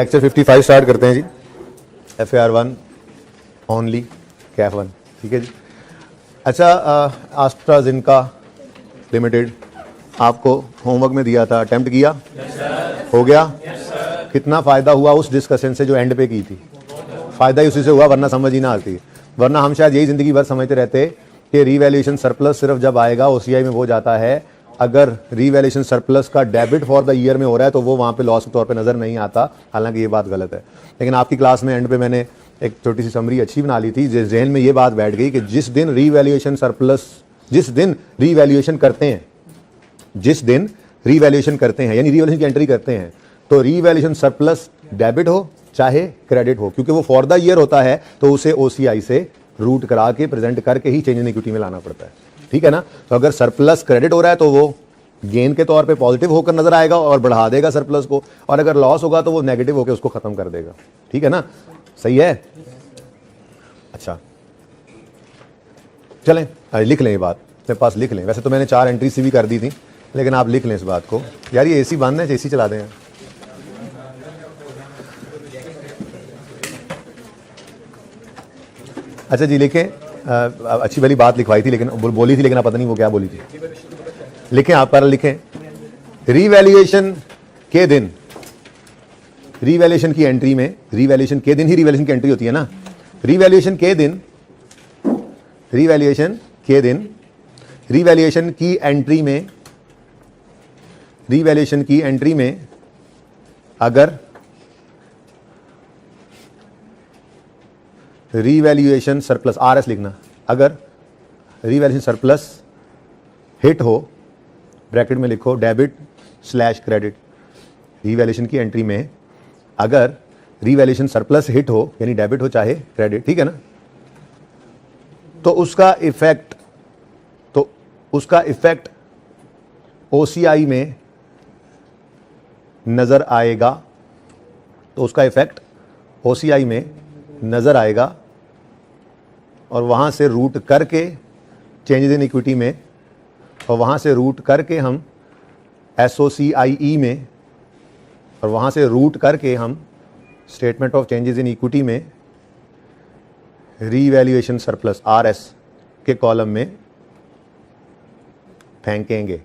Lecture 55 start करते हैं जी। FAR1 only Kaif 1, ठीक है जी। अच्छा, AstraZeneca लिमिटेड आपको होमवर्क में दिया था, अटेम्प्ट किया? हो गया? कितना फ़ायदा हुआ उस डिस्कशन से जो एंड पे की थी? फ़ायदा ही उसी से हुआ, वरना समझ ही ना आती। वरना हम शायद यही ज़िंदगी भर समझते रहते कि रीवैल्यूएशन सरप्लस सिर्फ जब आएगा OCI में वो जाता है। अगर रीवैल्यूएशन सरप्लस का डेबिट फॉर द ईयर में हो रहा है तो वो वहाँ पे लॉस के तौर पे नज़र नहीं आता, हालांकि ये बात गलत है। लेकिन आपकी क्लास में एंड पे मैंने एक छोटी सी समरी अच्छी बना ली थी, जिस जहन में ये बात बैठ गई कि जिस दिन रीवैल्यूएशन सरप्लस, जिस दिन रीवैल्यूएशन करते हैं, जिस दिन रीवैल्यूएशन करते हैं यानी रीवैल्यूएशन की एंट्री करते हैं, तो रीवैल्यूएशन सरप्लस डेबिट हो चाहे क्रेडिट हो, क्योंकि वो फॉर द ईयर होता है तो उसे OCI से रूट करा के प्रेजेंट करके ही चेंज इन इक्विटी में लाना पड़ता है, ठीक है ना। तो अगर सरप्लस क्रेडिट हो रहा है तो वो गेन के तौर पे पॉजिटिव होकर नजर आएगा और बढ़ा देगा सरप्लस को, और अगर लॉस होगा तो वो नेगेटिव होकर उसको खत्म कर देगा, ठीक है ना। सही है? अच्छा चलें, लिख लें ये बात, मेरे पास लिख लें। वैसे तो मैंने 4 एंट्री सी भी कर दी थी, लेकिन आप लिख लें इस बात को। यार ये AC बंद है, AC चला दें। अच्छा जी लिखें, अच्छी वाली बात लिखवाई थी लेकिन बोली थी, लेकिन आप पता नहीं वो क्या बोली थी। लिखें, आप पर लिखें, रीवैल्यूएशन के दिन, रीवैल्यूएशन की एंट्री में, रीवैल्यूएशन के दिन ही रीवैल्यूएशन की एंट्री होती है ना। रीवैल्यूएशन के दिन, रीवैल्यूएशन के दिन, रीवैल्यूएशन की एंट्री में, रीवैल्यूएशन की एंट्री में अगर रीवैल्यूएशन सरप्लस, RS लिखना, अगर रीवैल्यूएशन सरप्लस हिट हो, ब्रैकेट में लिखो डेबिट / क्रेडिट, रीवैल्यूएशन की एंट्री में अगर रीवैल्यूएशन सरप्लस हिट हो यानी डेबिट हो चाहे क्रेडिट, ठीक है ना, तो उसका इफेक्ट OCI में नजर आएगा, तो उसका इफेक्ट OCI में नजर आएगा और वहां से रूट करके चेंजेस इन इक्विटी में, और वहां से रूट करके हम SOCIE में, और वहां से रूट करके हम statement of changes in equity में रीवैल्यूएशन सरप्लस RS के कॉलम में फेंकेंगे।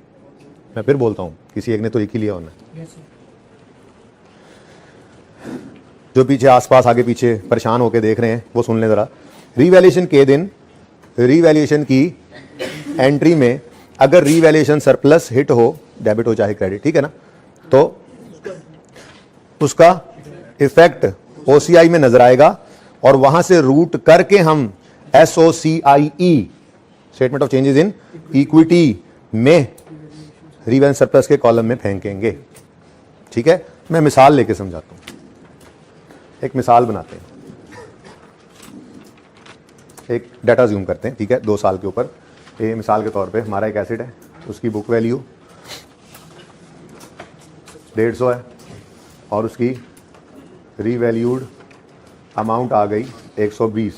मैं फिर बोलता हूं, किसी एक ने तो एक ही लिया होना। जो पीछे आसपास आगे पीछे परेशान होकर देख रहे हैं वो सुन लें जरा। रीवैल्यूएशन के दिन, रीवैल्यूएशन की एंट्री में अगर रीवैल्यूएशन सरप्लस हिट हो, डेबिट हो चाहे क्रेडिट, ठीक है ना, तो उसका इफेक्ट OCI में नजर आएगा और वहां से रूट करके हम SOCIE, statement of changes in equity में रीवैल्यूएशन सरप्लस के कॉलम में फेंकेंगे, ठीक है। मैं मिसाल लेके समझाता हूं, एक मिसाल बनाते हैं, एक डाटा ज़ूम करते हैं, ठीक है, 2 साल के ऊपर। ये मिसाल के तौर पे हमारा एक एसेट है, उसकी बुक वैल्यू 150 है और उसकी रीवैल्यूड अमाउंट आ गई 120,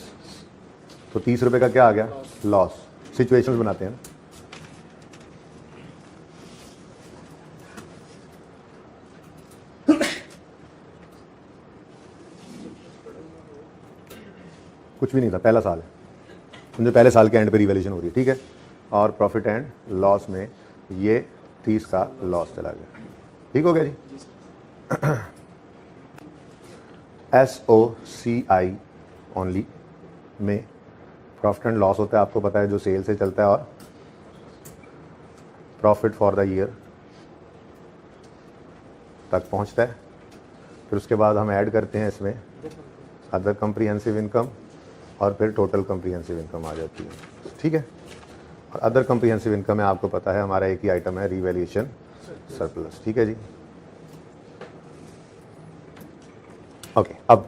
तो 30 रुपये का क्या आ गया? लॉस। सिचुएशंस बनाते हैं ना। कुछ भी नहीं था, पहला साल है, मुझे पहले साल के एंड पे रिवैल्यूएशन हो रही है, ठीक है, और प्रॉफिट एंड लॉस में ये 30 का लॉस चला गया, ठीक हो गया जी। SOCI ओनली में प्रॉफिट एंड लॉस होता है, आपको पता है, जो सेल से चलता है, और प्रॉफिट फॉर द ईयर तक पहुंचता है। फिर उसके बाद हम ऐड करते हैं इसमें अदर कॉम्प्रिहेंसिव इनकम, और फिर टोटल कॉम्प्रिहेंसिव इनकम आ जाती है, ठीक है। और अदर कॉम्प्रिहेंसिव इनकम में आपको पता है हमारा एक ही आइटम है, रीवैल्यूएशन सरप्लस, ठीक है जी। ओके, अब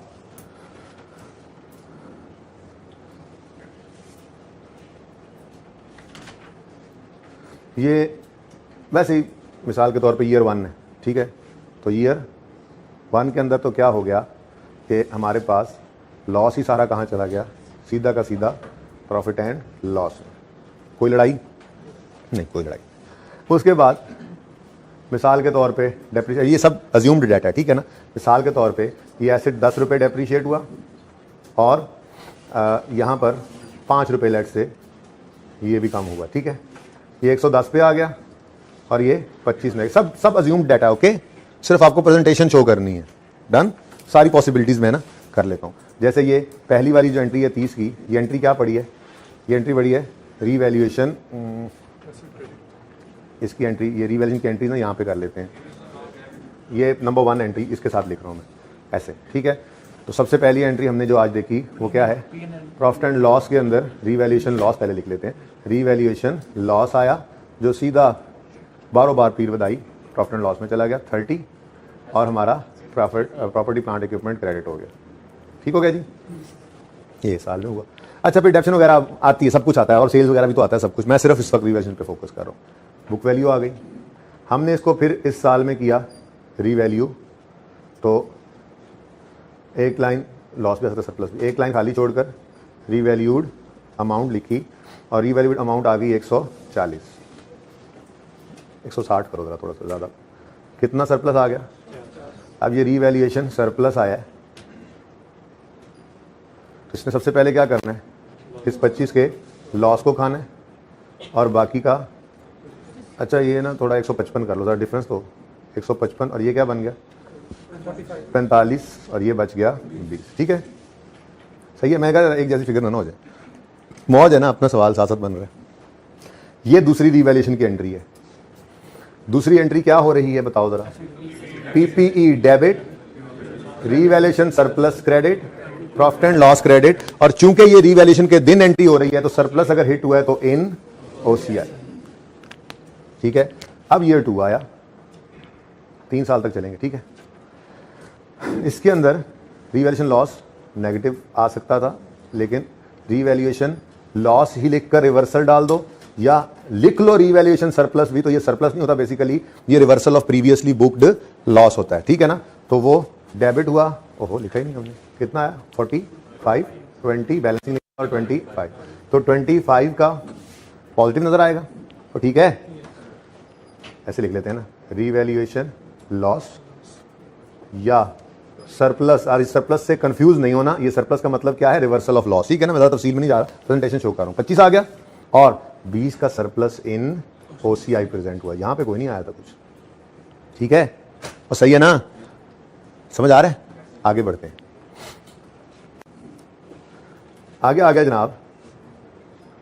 ये वैसे ही मिसाल के तौर पे ईयर 1 है, ठीक है। तो ईयर 1 के अंदर तो क्या हो गया कि हमारे पास लॉस ही सारा कहाँ चला गया? सीधा का सीधा प्रॉफिट एंड लॉस। कोई लड़ाई नहीं, कोई लड़ाई। उसके बाद मिसाल के तौर पे डेप्रीशिएट, ये सब अज्यूम्ड डाटा है, ठीक है ना। मिसाल के तौर पे ये एसेट 10 रुपये डेप्रीशिएट हुआ और यहाँ पर 5 रुपये लेट से ये भी कम हुआ, ठीक है। ये 110 पे आ गया और ये 25 में, सब अज्यूम्ड डाटा है, ओके। सिर्फ आपको प्रेजेंटेशन शो करनी है, डन। सारी पॉसिबिलिटीज़ मैं ना कर लेता हूँ। जैसे ये पहली वाली जो एंट्री है 30 की, ये एंट्री क्या पड़ी है, ये एंट्री पड़ी है रीवैल्यूएशन, इसकी एंट्री, ये रीवैल्यूएशन की एंट्री ना यहाँ पे कर लेते हैं। ये नंबर 1 एंट्री इसके साथ लिख रहा हूँ मैं ऐसे, ठीक है। तो सबसे पहली एंट्री हमने जो आज देखी वो क्या है, प्रॉफिट एंड लॉस के अंदर रीवैल्यूएशन लॉस पहले लिख लेते हैं। रीवैल्यूएशन लॉस आया जो सीधा बारों बार पीर बधाई प्रॉफिट एंड लॉस में चला गया 30, और हमारा प्रॉपर्टी प्लांट इक्विपमेंट क्रेडिट हो गया, ठीक हो गया जी। ये साल में हुआ। अच्छा, फिर डेप्शन वगैरह आती है, सब कुछ आता है, और सेल्स वगैरह भी तो आता है, सब कुछ। मैं सिर्फ इस वक्त रीवैल्यूएशन पे फोकस कर रहा हूँ। बुक वैल्यू आ गई, हमने इसको फिर इस साल में किया रीवैल्यू, तो एक लाइन लॉस भी आ सकता है, सरप्लस भी, एक लाइन खाली छोड़कर रीवैल्यूड अमाउंट लिखी, और रीवैल्यूड अमाउंट आ गई 140, 160 करो जरा, थोड़ा सा ज़्यादा। कितना सरप्लस आ गया, अब ये रीवैल्यूएशन सरप्लस आया है, तो इसने सबसे पहले क्या करना है, इस 25 के लॉस को खाना है और बाकी का, अच्छा ये ना थोड़ा 155 कर लो ज़रा, डिफरेंस तो 155, और ये क्या बन गया 45, और ये बच गया 20, ठीक है। सही है, मैं कह एक जैसी फिगर ना हो जाए, मौज है ना, अपना सवाल साथ साथ बन रहा है। ये दूसरी रीवैल्यूएशन की एंट्री है। दूसरी एंट्री क्या हो रही है बताओ जरा, PPE debit, revaluation surplus credit, profit and loss credit, और चूंकि ये रीवैल्यूएशन के दिन एंट्री हो रही है तो सरप्लस अगर हिट हुआ है तो इन ओसीआई, ठीक है। अब ईयर 2 आया, 3 साल तक चलेंगे, ठीक है। इसके अंदर रीवैल्यूएशन लॉस नेगेटिव आ सकता था, लेकिन रीवैल्यूएशन लॉस ही लिखकर रिवर्सल डाल दो, या लिख लो रीवैल्यूएशन सरप्लस भी, तो ये सरप्लस नहीं होता बेसिकली, ये reversal of previously booked loss होता है, ठीक है ना। तो वो डेबिट हुआ, ओहो लिखा ही नहीं हमने, कितना आया 45, 20 बैलेंसिंग और 25, तो 25 का पॉजिटिव नजर आएगा, तो ठीक है, ऐसे लिख लेते हैं ना, रीवैल्यूएशन लॉस या सरप्लस। और इस सरप्लस से कंफ्यूज नहीं होना, ये सरप्लस का मतलब क्या है, रिवर्सल ऑफ लॉस, ठीक है ना। मैं ज़्यादा तफसील में नहीं जा रहा, प्रेजेंटेशन शो कर रहा हूँ। 25 आ गया और 20 का सरप्लस इन ओसीआई प्रेजेंट हुआ, यहां पे कोई नहीं आया था कुछ, ठीक है, और सही है ना, समझ आ रहा है। आगे बढ़ते हैं, आगे आ गया जनाब।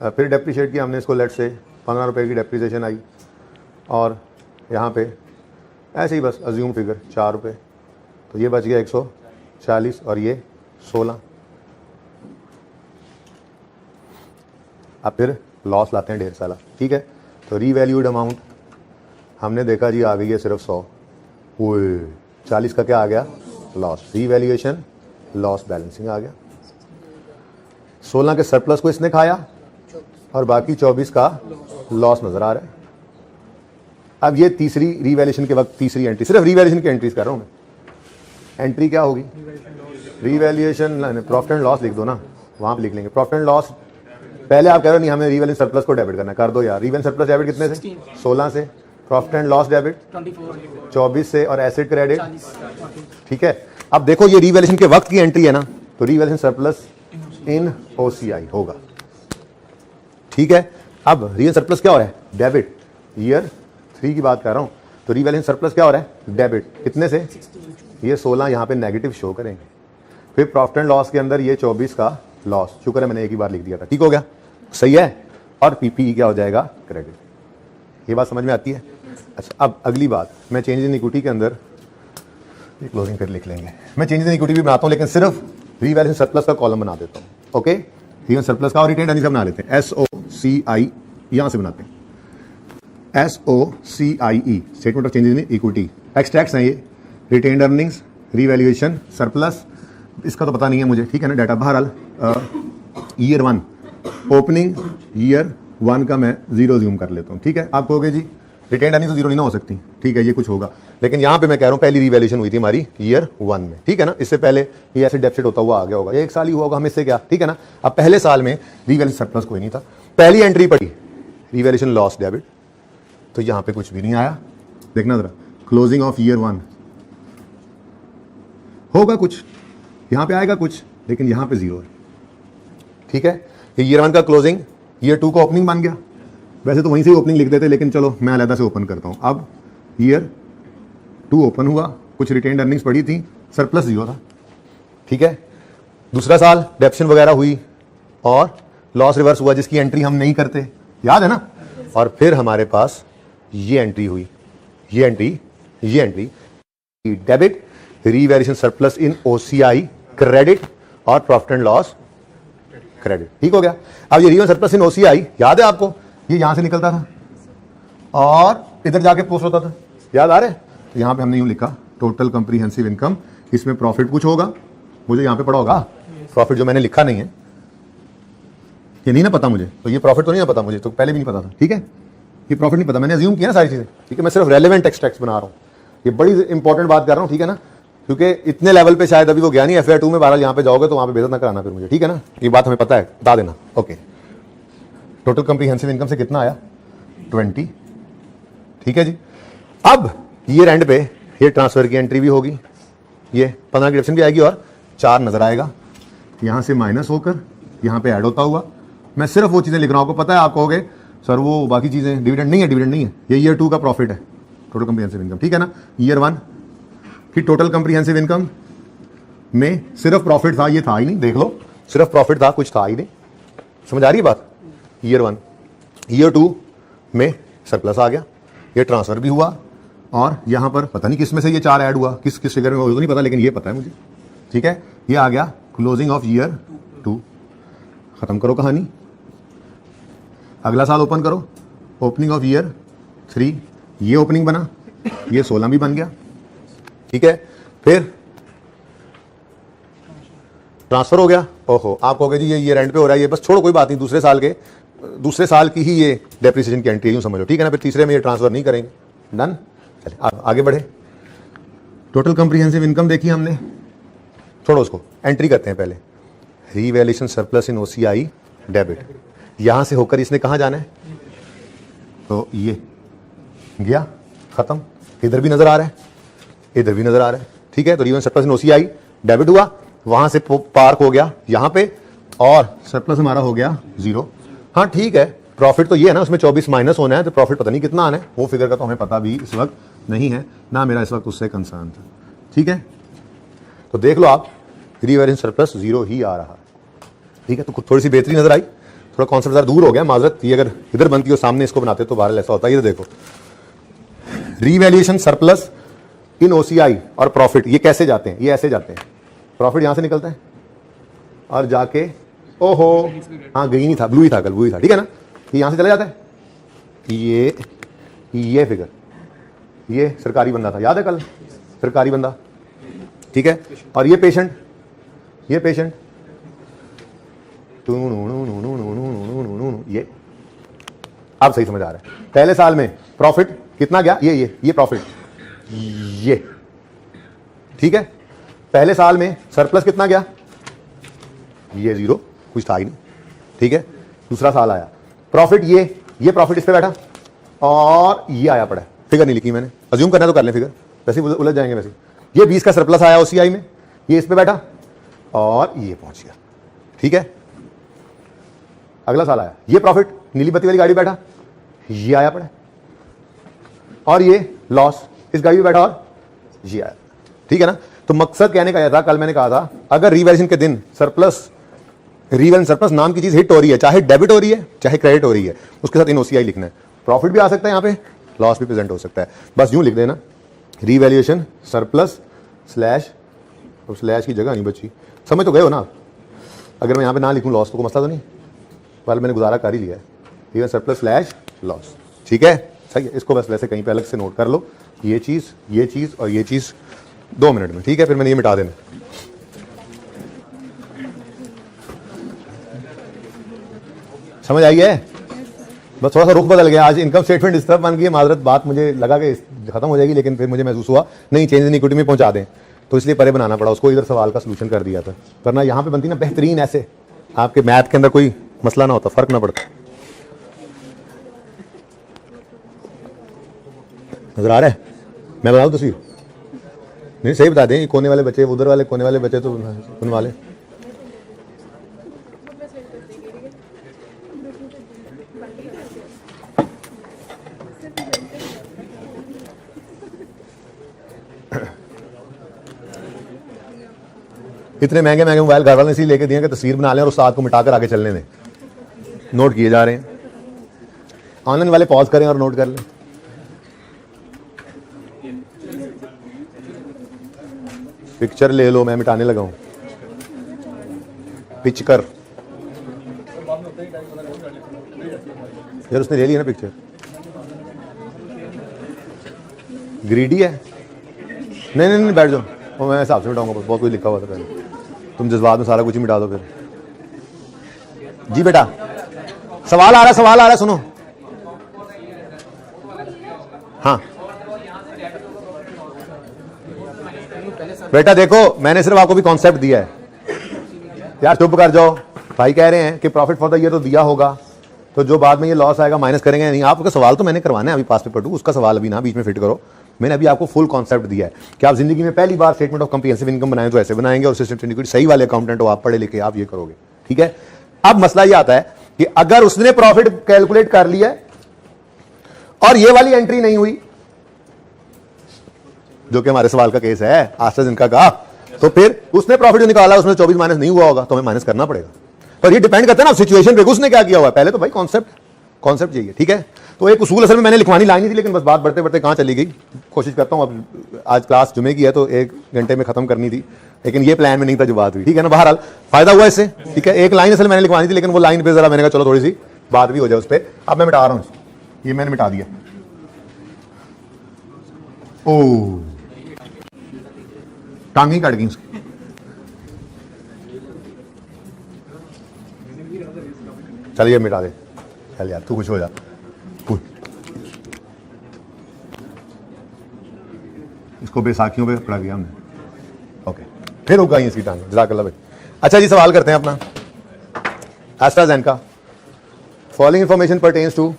फिर डेप्रीशिएट किया हमने इसको, लेट से 15 रुपए की डेप्रीसिएशन आई, और यहाँ पे ऐसे ही बस अज्यूम फिगर 4 रुपये, तो ये बच गया 140 और ये 16। अब फिर लॉस लाते हैं 1.5 साल, ठीक है। तो रीवैल्यूड अमाउंट हमने देखा जी आ गई है सिर्फ 100, वो 40 का क्या आ गया लॉस, रीवैल्यूएशन लॉस बैलेंसिंग आ गया। 16 के सरप्लस को इसने खाया और बाकी 24 का लॉस नजर आ रहा है। अब ये तीसरी रीवैल्यूएशन के वक्त तीसरी एंट्री, सिर्फ रीवैल्यूएशन की एंट्रीज कर रहा हूं मैं। एंट्री क्या होगी, रीवैल्यूएशन, प्रॉफिट एंड लॉस लिख दो ना, वहां पे लिख लेंगे प्रॉफिट एंड लॉस। पहले आप कह रहे हो नहीं हमें रीवैल्यूएशन सरप्लस को डेबिट करना है, कर दो यार। रीवैल्यूएशन सरप्लस डेबिट कितने से 16 से, प्रॉफिट एंड लॉस डेबिट 24 से, और एसेट क्रेडिट, ठीक है। अब देखो ये रीवैल्यूएशन के वक्त की एंट्री है ना, तो रीवैल्यूएशन सरप्लस इन ओसीआई होगा, ठीक है। अब रीवैल्यूएशन सरप्लस क्या हो रहा है, डेबिट, ईयर 3 की बात कर रहा हूं, तो रीवैल्यूएशन सरप्लस क्या हो रहा है, डेबिट, कितने से, ये 16 यहां पे नेगेटिव शो करेंगे। फिर प्रॉफिट एंड लॉस के अंदर ये 24 का लॉस, शुक्र है मैंने एक ही बार लिख दिया था, ठीक हो गया, सही है। और पीपीई क्या हो जाएगा, क्रेडिट। ये बात समझ में आती है। अच्छा, अब अगली बात, मैं चेंज इन इक्विटी के अंदर क्लोजिंग फिर लिख लेंगे, मैं चेंज इन इक्विटी भी बनाता हूं, लेकिन सिर्फ रीवैल्यूएशन सरप्लस का कॉलम बना देता हूं, ओके। रीवैल्यूएशन सरप्लस का और रिटेन्ड अर्निंग्स का बना लेते हैं, SOCI यहां से बनाते हैं, SOCIE, statement of change in equity, extracts हैं ये, रिटेन्ड अर्निंग्स, रीवैल्यूएशन सरप्लस, इसका तो पता नहीं है मुझे, ठीक है ना, डाटा। बहरहाल ईयर 1 ओपनिंग, ईयर 1 का मैं 0 ज्यूम कर लेता हूँ, ठीक है। आप कहोगे जी रिटेन्ड अर्निंग तो 0 नहीं ना हो सकती, ठीक है, ये कुछ होगा, लेकिन यहाँ पे मैं कह रहा हूँ पहली रीवैल्यूएशन हुई थी हमारी ईयर 1 में, ठीक है ना। इससे पहले ये ऐसे डेफिसिट होता हुआ आ गया होगा, ये 1 साल ही हुआ होगा, हम इससे क्या, ठीक है ना। अब पहले साल में रीवैल्यूएशन सरप्लस कोई नहीं था, पहली एंट्री पड़ी रीवैल्यूएशन लॉस डेबिट, तो यहाँ पे कुछ भी नहीं आया, देखना जरा, क्लोजिंग ऑफ ईयर 1 होगा कुछ, यहां पे आएगा कुछ, लेकिन यहां पे 0 है। ठीक है, ये ईयर 1 का क्लोजिंग ईयर 2 का ओपनिंग बन गया। वैसे तो वहीं से ही ओपनिंग लिख देते, लेकिन चलो मैं अलग से ओपन करता हूं। अब ईयर 2 ओपन हुआ, कुछ रिटेन्ड अर्निंग्स पड़ी थी, सरप्लस 0 था। ठीक है, दूसरा साल डेप्शन वगैरह हुई और लॉस रिवर्स हुआ, जिसकी एंट्री हम नहीं करते, याद है ना। और फिर हमारे पास ये एंट्री हुई, ये एंट्री डेबिट रीवैल्यूएशन सरप्लस इन OCI क्रेडिट और प्रॉफिट एंड लॉस क्रेडिट। ठीक हो गया। अब ये रीवैल्यूएशन सरप्लस इन OCI याद है आपको, ये यहां से निकलता था और इधर जाके पोस्ट होता था, याद आ रहा है। तो यहां पे हमने यूं लिखा टोटल कंप्रीहेंसिव इनकम, इसमें प्रॉफिट कुछ होगा, मुझे यहां पे पड़ा होगा प्रॉफिट, जो मैंने लिखा नहीं है, ये नहीं ना पता मुझे, तो ये प्रॉफिट तो नहीं ना पता मुझे, तो पहले भी नहीं पता था। ठीक है, ये प्रॉफिट नहीं पता, मैंने अज्यूम किया ना सारी चीजें। ठीक है, मैं सिर्फ रेलेवेंट एक्सट्रैक्ट्स बना रहा हूं, ये बड़ी इंपॉर्टेंट बात कर रहा हूं। ठीक है ना, क्योंकि इतने लेवल पे शायद अभी वो गया नहीं FAR 2 में, बहरहाल यहां पे जाओगे तो वहां पे बेइज्जत ना कराना फिर मुझे। ठीक है ना, ये बात हमें पता है, बता देना। ओके, टोटल कंप्रीहेंसिव इनकम से कितना आया 20। ठीक है जी। अब ईयर एंड पे ये ट्रांसफर की एंट्री भी होगी, ये 15 की डिडक्शन भी आएगी और 4 नजर आएगा, यहां से माइनस होकर यहां पे ऐड होता हुआ। मैं सिर्फ वो चीजें लिख रहा हूं, आपको पता है, आप कहोगे सर वो बाकी चीजें डिविडेंड नहीं है, डिविडेंड नहीं है, ये ईयर 2 का प्रॉफिट है, टोटल कंप्रीहेंसिव इनकम। ठीक है ना, ईयर 1 की टोटल कंप्रीहेंसिव इनकम में सिर्फ प्रॉफिट था, ये था ही नहीं, देख लो, सिर्फ प्रॉफिट था, कुछ था ही नहीं। समझ आ रही है बात। ईयर 1, ईयर 2 में सरप्लस आ गया, ये ट्रांसफर भी हुआ और यहां पर पता नहीं किस में से ये 4 ऐड हुआ, किस किस फिगर में वो तो नहीं पता, लेकिन ये पता है मुझे। ठीक है, ये आ गया क्लोजिंग ऑफ ईयर 2। खत्म करो कहानी, अगला साल ओपन करो, ओपनिंग ऑफ ईयर 3, ये ओपनिंग बना, ये 16 भी बन गया। ठीक है, फिर ट्रांसफर हो गया। ओहो, आप कहोगे जी ये ईयर एंड पे हो रहा है, ये बस छोड़ो कोई बात नहीं, दूसरे साल की ही ये डेप्रिसिएशन की एंट्री यूं समझ लो। ठीक है ना, फिर तीसरे में ये ट्रांसफर नहीं करेंगे, डन। चलिए आप आगे बढ़े। टोटल कंप्रीहेंसिव इनकम देखी हमने, छोड़ो उसको, एंट्री करते हैं पहले। रीवैल्यूएशन सरप्लस इन OCI डेबिट, यहां से होकर इसने कहां जाना है, तो ये गया, खत्म। इधर भी नजर आ रहा है, इधर भी नजर आ रहा है। ठीक है, तो रीवैल्यूएशन सरप्लस इन OCI डेबिट हुआ, वहां से पार्क हो गया यहां पे, और सरप्लस हमारा हो गया 0। हाँ ठीक है, प्रॉफिट तो ये है ना, उसमें 24 माइनस होना है, तो प्रॉफिट पता नहीं कितना आना है, वो फिगर का तो हमें पता भी इस वक्त नहीं है ना, मेरा इस वक्त उससे कंसर्न था। ठीक है, तो देख लो आप, रीवैल्यूएशन सरप्लस 0 ही आ रहा है। ठीक है, तो थोड़ी सी बेहतरी नजर आई, थोड़ा कॉन्सेप्ट जरा दूर हो गया, माजरत, ये अगर इधर बनती हो सामने इसको बनाते तो बाहर ऐसा होता है। ये देखो, रीवैल्यूएशन सरप्लस इन OCI और प्रॉफिट, ये कैसे जाते हैं, ये ऐसे जाते हैं, प्रॉफिट यहां से निकलता है और जाके, ओहो हाँ ग्रीन ही था, ब्लू ही था, कल ब्लू ही था। ठीक है ना, ये यहां से चला जाता है, ये फिगर, ये सरकारी बंदा था, याद है कल, सरकारी बंदा। ठीक है, और ये पेशेंट ये अब सही समझ आ रहा है। पहले साल में प्रॉफिट कितना गया, ये प्रॉफिट, ये ठीक है। पहले साल में सरप्लस कितना गया, ये 0, कुछ था ही नहीं। ठीक है, दूसरा साल आया, प्रॉफिट ये प्रॉफिट इस पे बैठा और ये आया पड़ा है, फिगर नहीं लिखी मैंने, अज्यूम करना तो कर लें फिगर, वैसे उलझ जाएंगे वैसे। ये 20 का सरप्लस आया OCI में, ये इस पे बैठा और ये पहुंच गया। ठीक है, अगला साल आया, ये प्रॉफिट नीली बत्ती वाली गाड़ी बैठा, ये आया पड़ा और ये लॉस इस गाड़ी में बैठा और ये आया। ठीक है ना, तो मकसद कहने का यह था, कल मैंने कहा था, अगर रीवैल्यूएशन के दिन रीवैल्यूएशन सरप्लस नाम की चीज हिट हो रही है, चाहे डेबिट हो रही है चाहे क्रेडिट हो रही है, उसके साथ इन OCI लिखना है। प्रॉफिट भी आ सकता है यहाँ पे, लॉस भी प्रेजेंट हो सकता है, बस यूं लिख देना, रीवैल्यूएशन सरप्लस स्लैश, और स्लैश की जगह नहीं बची, समझ तो गए हो ना। अगर मैं यहाँ पे ना लिखूं लॉस तो कोई मसला तो नहीं, वाल मैंने गुजारा कर ही लिया है, रीवैल्यूएशन सरप्लस स्लैश लॉस। ठीक है, सही है, इसको बस वैसे कहीं पे अलग से नोट कर लो, ये चीज और ये चीज 2 मिनट में। ठीक है, फिर मैंने ये मिटा देना। समझ आई है, बस थोड़ा सा रुख बदल गया, आज इनकम स्टेटमेंट इस तरफ बन गई है, माजरत, बात मुझे लगा कि खत्म हो जाएगी, लेकिन फिर मुझे महसूस हुआ नहीं, चेंज इन इक्विटी में पहुंचा दें, तो इसलिए परे बनाना पड़ा उसको, इधर सवाल का सलूशन कर दिया था, वरना यहाँ पे बनती ना बेहतरीन, ऐसे आपके मैथ के अंदर कोई मसला ना होता, फर्क ना पड़ता। नजर आ रहा है? मैं बताऊँ तस्वीर? नहीं, सही बता दें, कोने वाले बच्चे, उधर वाले कोने वाले बच्चे तो उन वाले। इतने महंगे महंगे मोबाइल घर वाले ने इसीलिए लेके दिए कि तस्वीर बना लें और उस साथ को मिटाकर आगे चलने दें। नोट किए जा रहे हैं, ऑनलाइन वाले पॉज करें और नोट कर लें। पिक्चर ले लो, मैं मिटाने लगा हूं। पिक्चर यार उसने ले लिया ना पिक्चर। ग्रीडी है? नहीं नहीं नहीं, बैठ जाओ, वो मैं हिसाब से मिटाऊंगा, बहुत कुछ लिखा हुआ था पहले। तुम जज्बात में सारा कुछ ही मिटा दो फिर। जी बेटा, सवाल आ रहा है, सुनो। हाँ बेटा देखो, मैंने सिर्फ आपको भी कॉन्सेप्ट दिया है यार, चुप कर जाओ। भाई कह रहे हैं कि प्रॉफिट फॉर द ईयर तो दिया होगा, तो जो बाद में ये लॉस आएगा माइनस करेंगे नहीं। आपका सवाल तो मैंने करवाना है अभी, पास पेपर 2 उसका सवाल अभी ना बीच में फिट करो। मैंने अभी आपको फुल कॉन्सेप्ट दिया है कि आप जिंदगी में पहली बार स्टेटमेंट ऑफ कॉम्प्रिहेंसिव इनकम बनाएं तो ऐसे बनाएंगे, और सिस्टम सही वाले अकाउंटेंट हो आप, पढ़े लिखे, आप ये करोगे, ठीक है। अब मसला ये आता है कि अगर उसने प्रॉफिट कैलकुलेट कर लिया और ये वाली एंट्री नहीं हुई, जो कि हमारे सवाल का केस है आस्था जिनका का, तो फिर उसने प्रॉफिट जो निकाला उसमें 24 माइनस नहीं हुआ होगा, तो हमें माइनस करना पड़ेगा। पर ये डिपेंड करता है ना सिचुएशन पे, उसने क्या किया हुआ है। पहले तो भाई कॉन्सेप्ट चाहिए, ठीक है। तो एक उसूल असल में मैंने लिखवानी लाइन थी, लेकिन बस बात बढ़ते बढ़ते कहां चली गई। कोशिश करता हूं, अब आज क्लास जुमे की है तो 1 घंटे में खत्म करनी थी, लेकिन ये प्लान में नहीं था जो बात हुई, ठीक है ना। बहरहाल फायदा हुआ इससे, ठीक है। एक लाइन असल मैंने लिखवानी थी, लेकिन वो लाइन पे जरा मैंने कहा चलो थोड़ी सी बात भी हो जाए उस पर। अब मैं मिटा रहा हूं, ये मैंने मिटा दिया। ओ टांग ही कट गई उसकी। चलिए मिटा दे, चल यार तू खुश हो जा। इसको बैसाखियों पे पड़ा गया हमने, ओके। फिर उगाई इसकी टांग, जज़ाकल्लाह भाई। अच्छा जी, सवाल करते हैं अपना AstraZeneca. Following information pertains to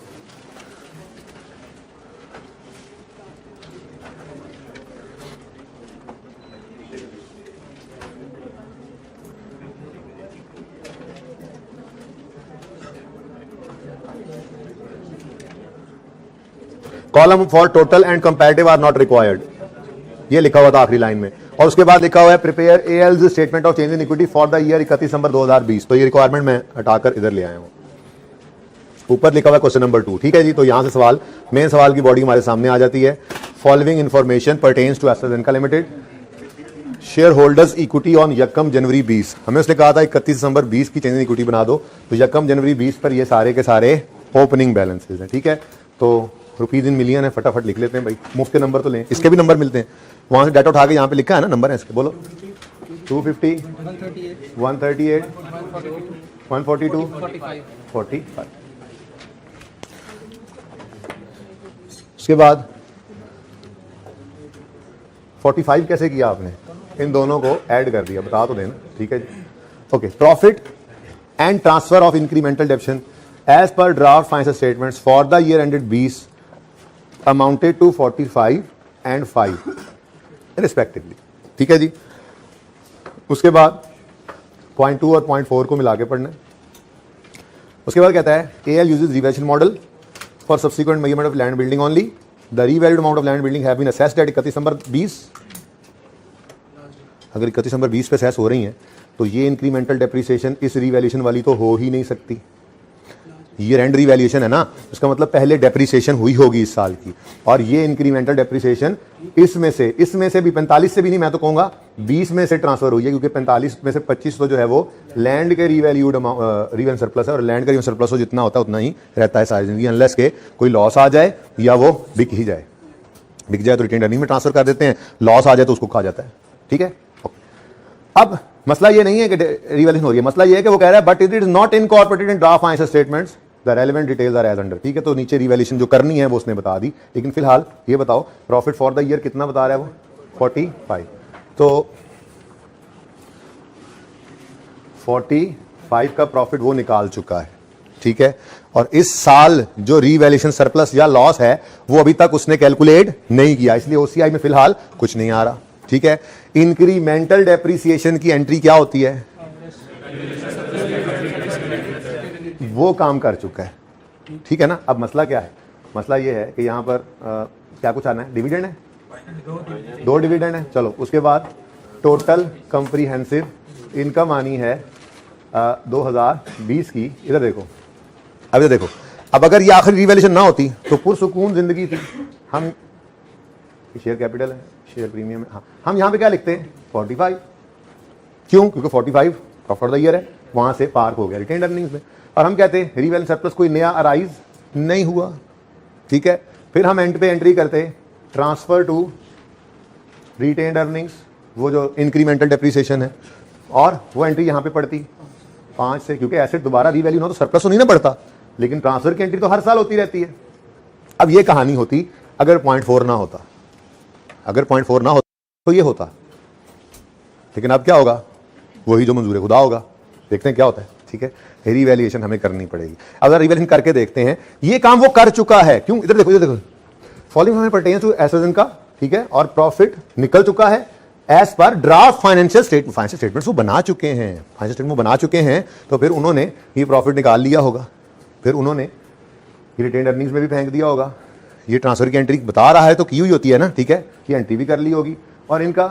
column for total and comparative are not required, ये लिखा हुआ था आखिरी लाइन में। और उसके बाद लिखा हुआ है prepare ALS statement of change in equity for the year 31 दिसंबर 2020। तो ये रिक्वायरमेंट मैं हटाकर इधर ले आया हूं। ऊपर लिखा हुआ है क्वेश्चन नंबर 2, ठीक है जी। तो यहां से सवाल, मेन सवाल की बॉडी हमारे सामने आ जाती है। Following information pertains to AstraZeneca limited share holders equity on यकम जनवरी 20। हमें उसने कहा था 31 दिसंबर 20 की चेंज इन इक्विटी बना दो, तो यकम जनवरी 20 पर ये सारे के सारे ओपनिंग बैलेंसेज हैं, ठीक है। तो रुपीज इन मिलियन है, फटाफट लिख लेते हैं भाई, मुफ्त के नंबर तो लें, इसके भी नंबर मिलते हैं। वहां से डाटा उठा के यहाँ पे लिखा है ना, नंबर है इसके, बोलो 250 138 142 45। उसके बाद 45 कैसे किया आपने, इन दोनों को ऐड कर दिया, बता तो देना, ठीक है जी। Okay, profit and transfer of incremental depreciation as per draft financial statements for the year ended 20 amounted to 45 and 5 respectively, ठीक है जी। उसके बाद पॉइंट 2 और पॉइंट 4 को मिला के पढ़ना है। उसके बाद कहता है AL uses revaluation model for subsequent measurement of land building only, the revalued amount of land building have been assessed at 31 December 20। अगर 31 दिसंबर 20 पे असेस हो रही हैं तो ये इंक्रीमेंटल डेप्रिसिएशन इस रिवैल्यूएशन वाली तो हो ही नहीं सकती। ईयर एंड रिवैल्यूएशन है ना, उसका मतलब पहले डेप्रिसिएशन हुई होगी इस साल की, और ये इंक्रीमेंटल डेप्रिसिएशन इसमें से भी 45 से भी नहीं, मैं तो कहूंगा 20 में से ट्रांसफर हुई है, क्योंकि 45 में से 25 तो जो है वो लैंड के रिवैल्यूड रिवैल्यू सरप्लस है, और लैंड का रिवैल्यू सरप्लस हो जितना होता है उतना ही रहता है सारी जिंदगी, अनलेस के कोई लॉस आ जाए या वो बिक ही जाए। बिक जाए तो रिटेन अर्निंग में ट्रांसफर कर देते हैं, लॉस आ जाए तो उसको खा जाता है, ठीक है। अब मसला ये नहीं है कि रिवैल्यूएशन हो रही है, मसला ये है कि वो कह रहा है but it is not incorporated in draft financial statements, the relevant details are as under, ठीक है। तो नीचे रिवैल्यूएशन जो करनी है वो उसने बता दी, लेकिन फिलहाल ये बताओ प्रॉफिट फॉर द ईयर कितना बता रहा है वो 45। तो 45 का प्रॉफिट वो निकाल चुका है, ठीक है, और इस साल जो रीवैल्यूएशन सरप्लस या लॉस है वो अभी तक उसने कैलकुलेट नहीं किया, इसलिए ओसीआई में फिलहाल कुछ नहीं आ रहा। ठीक है, इंक्रीमेंटल डेप्रिसिएशन की एंट्री क्या होती है? वो काम कर चुका है। ठीक है ना। अब मसला क्या है? मसला ये है कि यहाँ पर क्या कुछ आना है? डिविडेंड है, 2 डिविडेंड है। चलो उसके बाद टोटल कंप्रीहेंसिव इनकम आनी है 2020 की। इधर देखो, अब इधर देखो, अब अगर ये आखिरी रिवैल्यूएशन ना होती तो पुरसुकून जिंदगी थी। हम शेयर कैपिटल है, शेयर प्रीमियम है, हाँ, हम यहाँ पे क्या लिखते हैं? 45। क्यों? क्योंकि 45 प्रॉफिट ऑफ द ईयर है, वहां से पार्क हो गया रिटेन्ड अर्निंग्स में। और हम कहते हैं रिवैल्यूएशन सरप्लस कोई नया अराइज नहीं हुआ। ठीक है, फिर हम एंड पे एंट्री करते हैं ट्रांसफर टू रिटेन्ड अर्निंग्स, वो जो इंक्रीमेंटल डेप्रिसिएशन है, और वो एंट्री यहाँ पे पड़ती 5 से, क्योंकि एसेट दोबारा रीवैल्यू ना तो सरप्लस तो नहीं ना बढ़ता, लेकिन ट्रांसफर की एंट्री तो हर साल होती रहती है। अब ये कहानी होती अगर 0.4 ना होता, अगर 0.4 ना होता तो ये होता, लेकिन अब क्या होगा? वही जो मंजूर खुदा होगा। देखते हैं क्या होता है। ठीक है, रीवैल्यूएशन हमें करनी पड़ेगी। अगर रीवैल्यूएशन करके देखते हैं, ये काम वो कर चुका है। क्यों? इधर देखो, इधर देखो, फॉलोइंग हमें पर्टेन्स टू एसेट्स का, ठीक है, और प्रॉफिट निकल चुका है as per draft financial statements वो बना चुके हैं, फाइनेंशियल स्टेटमेंट बना चुके हैं, तो फिर उन्होंने ये प्रॉफिट निकाल लिया होगा, फिर उन्होंने ये रिटेन्ड अर्निंग्स में भी फेंक दिया होगा। ये ट्रांसफर की एंट्री बता रहा है तो की हुई होती है ना। ठीक है, ये एंट्री भी कर ली होगी, और इनका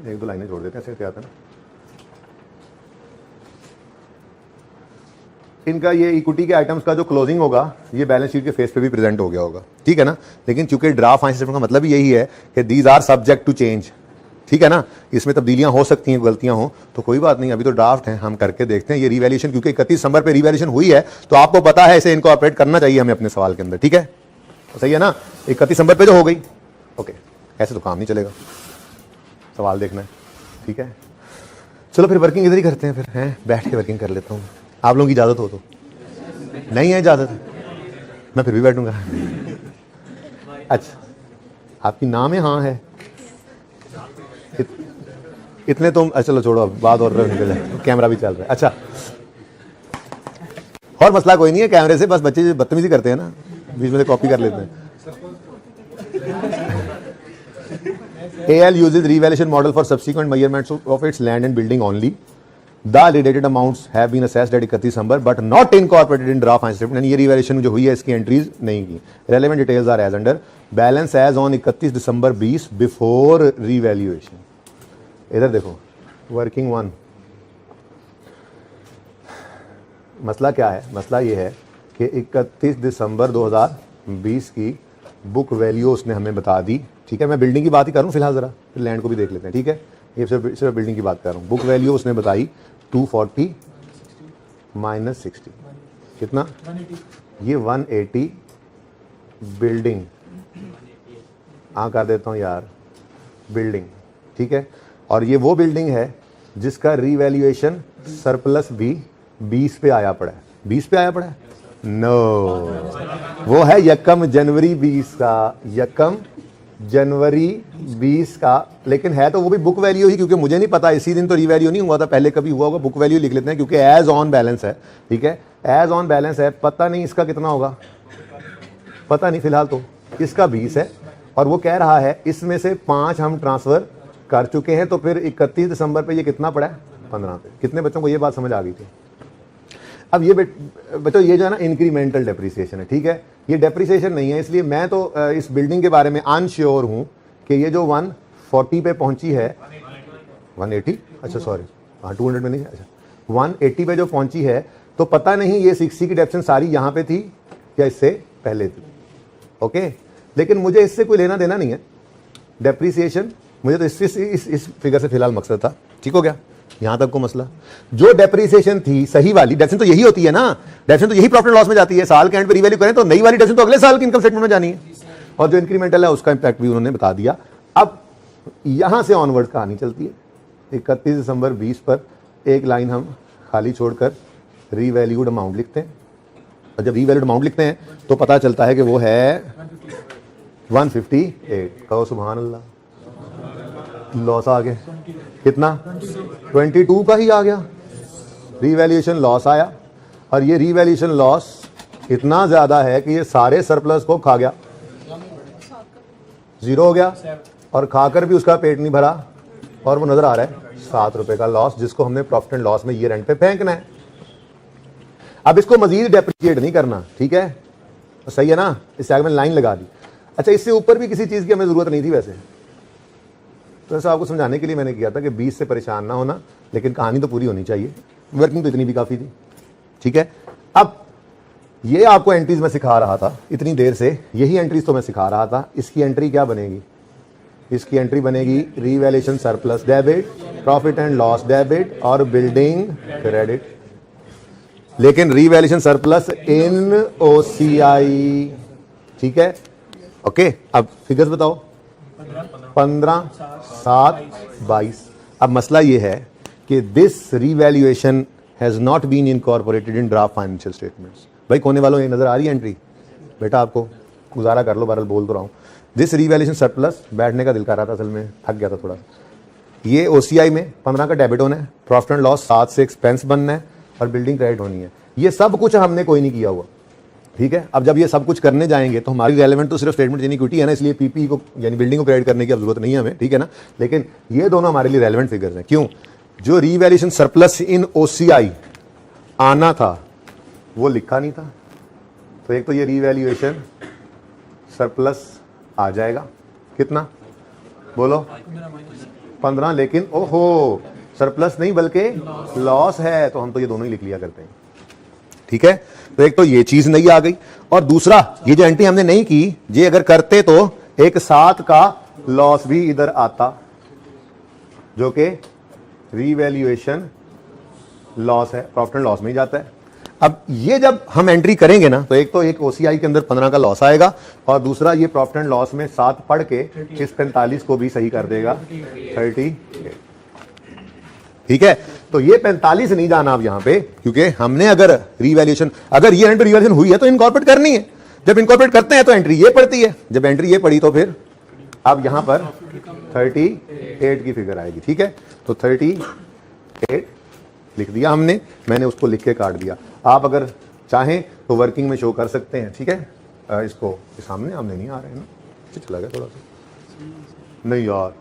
1-2 लाइनें जोड़ देते हैं, ऐसे आता है ना। इनका ये इक्विटी के आइटम्स का जो क्लोजिंग होगा ये बैलेंस शीट के फेस पे भी प्रेजेंट हो गया होगा। ठीक है ना, लेकिन चूंकि ड्राफ्ट फाइनेंशियल स्टेटमेंट का मतलब ही यही है कि these are subject to change. ठीक है ना, इसमें तब्दीलियां हो सकती हैं, गलतियां हो तो कोई बात नहीं, अभी तो ड्राफ्ट है, हम करके देखते हैं। ये रिवैल्यूएशन क्योंकि 31 दिसंबर पे रिवैल्यूएशन हुई है तो आपको पता है इसे इनकॉर्पोरेट करना चाहिए हमें अपने सवाल के अंदर। ठीक है, तो सही है ना, 31 दिसंबर पे जो हो गई। ओके, ऐसे तो काम नहीं चलेगा, सवाल देखना है। ठीक है, चलो फिर वर्किंग इधर ही करते हैं, फिर हैं बैठ के वर्किंग कर लेता हूँ। आप लोगों की इजाज़त हो तो? नहीं है इजाज़त, मैं फिर भी बैठूंगा। अच्छा, आपकी नाम है? हाँ है। इतने तो चलो छोड़ो, अब बात और निकल जाए, कैमरा भी चल रहा है। अच्छा, और मसला कोई नहीं है कैमरे से, बस बच्चे बदतमीजी करते हैं ना, बीच में से कॉपी कर लेते हैं। AL uses revaluation model for subsequent measurements of its land and building only. The related amounts have been assessed at 31 December but not incorporated in draft financial statement. ये रिवैल्यूएशन जो हुई है इसकी एंट्रीज नहीं की। Relevant details are as under. Balance as on 31 December 20 before revaluation. इधर देखो, working 1। मसला क्या है? मसला ये है कि 31 दिसंबर 2020 की बुक वैल्यू उसने हमें बता दी। ठीक है, मैं बिल्डिंग की बात ही कर रहा हूँ फिलहाल, जरा फिर लैंड को भी देख लेते हैं। ठीक है, ये सिर्फ बिल्डिंग की बात कर रहा हूँ। बुक वैल्यू उसने बताई 240 माइनस 60 कितना? ये 180 बिल्डिंग, हाँ कर देता हूँ यार, बिल्डिंग। ठीक है, और ये वो बिल्डिंग है जिसका रीवैल्यूएशन सरप्लस भी 20 पे आया पड़ा है। 20 पे आया पड़ा है? नो, वो है 1 जनवरी 20 का, 1 जनवरी 20 का। लेकिन है तो वो भी बुक वैल्यू ही, क्योंकि मुझे नहीं पता इसी दिन तो रीवैल्यू नहीं हुआ था, पहले कभी हुआ होगा। बुक वैल्यू लिख लेते हैं क्योंकि एज ऑन बैलेंस है। ठीक है, एज ऑन बैलेंस है, पता नहीं इसका कितना होगा, पता नहीं, फिलहाल तो इसका 20 है, और वो कह रहा है इसमें से 5 हम ट्रांसफर कर चुके हैं, तो फिर 31 दिसंबर पे ये कितना पड़ा है? 15 पे। कितने बच्चों को ये बात समझ आ गई थी? अब ये बच्चों ये जो है ना इंक्रीमेंटल डेप्रिसिएशन है। ठीक है, ये डेप्रिसिएशन नहीं है, इसलिए मैं तो इस बिल्डिंग के बारे में अनश्योर हूं कि ये जो 140 पे पहुंची है, 180, अच्छा सॉरी, हाँ 200 में नहीं, अच्छा 180 पे जो पहुंची है, तो पता नहीं ये 60 की डेप्शन सारी यहाँ पे थी या इससे पहले थी। ओके, लेकिन मुझे इससे कोई लेना देना नहीं है डेप्रिसिएशन, मुझे तो इस फिगर से फिलहाल मकसद था। ठीक हो गया, यहां तक को मसला। जो डेप्रिसिएशन थी सही वाली, डेप्शन तो यही होती है ना, डेप्शन तो यही प्रॉफिट लॉस में जाती है। साल के एंड पे रिवैल्यू करें तो नई वाली डेप्शन तो अगले साल की इनकम स्टेटमेंट में जानी है, और जो इंक्रीमेंटल है उसका इंपैक्ट भी उन्होंने बता दिया। अब यहां से ऑनवर्ड कहानी चलती है। 31 दिसंबर 20 पर एक लाइन हम खाली छोड़कर रीवैल्यूड अमाउंट लिखते हैं, और जब रीवैल्यूड अमाउंट लिखते हैं तो पता चलता है कि वो है 158। कहो सुभान अल्लाह, लॉस आ गया कितना? 22 का ही आ गया, रीवैल्यूएशन लॉस आया। और ये रीवैल्यूएशन लॉस इतना ज्यादा है कि ये सारे सरप्लस को खा गया, 0 हो गया, और खाकर भी उसका पेट नहीं भरा, और वो नजर आ रहा है 7 रुपए का लॉस, जिसको हमने प्रॉफिट एंड लॉस में ईयर एंड पे फेंकना है। अब इसको मजीद डेप्रिशिएट नहीं करना, ठीक है, तो सही है ना, इस आगे में लाइन लगा दी। अच्छा, इससे ऊपर भी किसी चीज की हमें जरूरत नहीं थी वैसे, तो ऐसा आपको समझाने के लिए मैंने किया था कि 20 से परेशान ना होना, लेकिन कहानी तो पूरी होनी चाहिए, वर्किंग तो इतनी भी काफी थी, ठीक है। अब ये आपको एंट्रीज में सिखा रहा था इतनी देर से, यही एंट्रीज तो मैं सिखा रहा था। इसकी एंट्री क्या बनेगी? इसकी एंट्री बनेगी revaluation surplus debit, profit and loss debit और बिल्डिंग क्रेडिट, लेकिन रीवैल्यूएशन सरप्लस इन ओसीआई, ठीक है, ओके। अब फिगर्स बताओ, 15, 7, 22। अब मसला ये है कि this revaluation has not been incorporated in draft financial statements. भाई कोने वालों, ये नजर आ रही है एंट्री? बेटा आपको गुजारा कर लो, बहरहाल बोल तो रहा हूँ। दिस रीवैल्यूएशन सरप्लस, बैठने का दिल कर रहा था, असल में थक गया था थोड़ा। ये ओसीआई में 15 का डेबिट होना है, प्रॉफिट एंड लॉस 7 से एक्सपेंस बनना है, और बिल्डिंग क्रेडिट होनी है। ये सब कुछ हमने कोई नहीं किया हुआ, ठीक है। अब जब ये सब कुछ करने जाएंगे तो हमारी रेलेवेंट तो सिर्फ स्टेटमेंट यानी इक्विटी है ना, इसलिए पीपी को यानी बिल्डिंग को क्रेडिट करने की अब जरूरत नहीं है हमें, ठीक है ना। लेकिन ये दोनों हमारे लिए रेलेवेंट फिगर्स हैं। क्यों? जो रीवैल्यूएशन सरप्लस इन ओसीआई आना था वो लिखा नहीं था, तो एक तो ये रीवैल्यूएशन सरप्लस आ जाएगा, कितना बोलो? 15, लेकिन ओहो सरप्लस नहीं बल्कि लॉस है, तो हम तो ये दोनों ही लिख लिया करते हैं, ठीक है। तो एक तो ये चीज नहीं आ गई, और दूसरा ये जो एंट्री हमने नहीं की, ये अगर करते तो एक 7 का लॉस भी इधर आता, जो कि रीवैल्यूएशन लॉस है, प्रॉफिट एंड लॉस में ही जाता है। अब ये जब हम एंट्री करेंगे ना, तो एक तो एक ओसीआई के अंदर 15 का लॉस आएगा, और दूसरा ये प्रॉफिट एंड लॉस में 7 पढ़ के इस 45 को भी सही कर देगा 30, ठीक है। तो ये 45 नहीं जाना अब यहां पे, क्योंकि हमने अगर रीवैल्यूएशन, अगर ये एंट्री रीवैल्यूएशन हुई है तो इनकॉर्पोरेट करनी है। जब इनकॉर्पोरेट करते हैं तो एंट्री ये पड़ती है, जब एंट्री ये पड़ी तो फिर अब यहां पर 38 की फिगर आएगी, ठीक है। तो 38 लिख दिया हमने, मैंने उसको लिख के काट दिया। आप अगर चाहें तो वर्किंग में शो कर सकते हैं, ठीक है। इसको सामने हमने नहीं आ रहे हैं ना, चला गया थोड़ा सा, नहीं यार,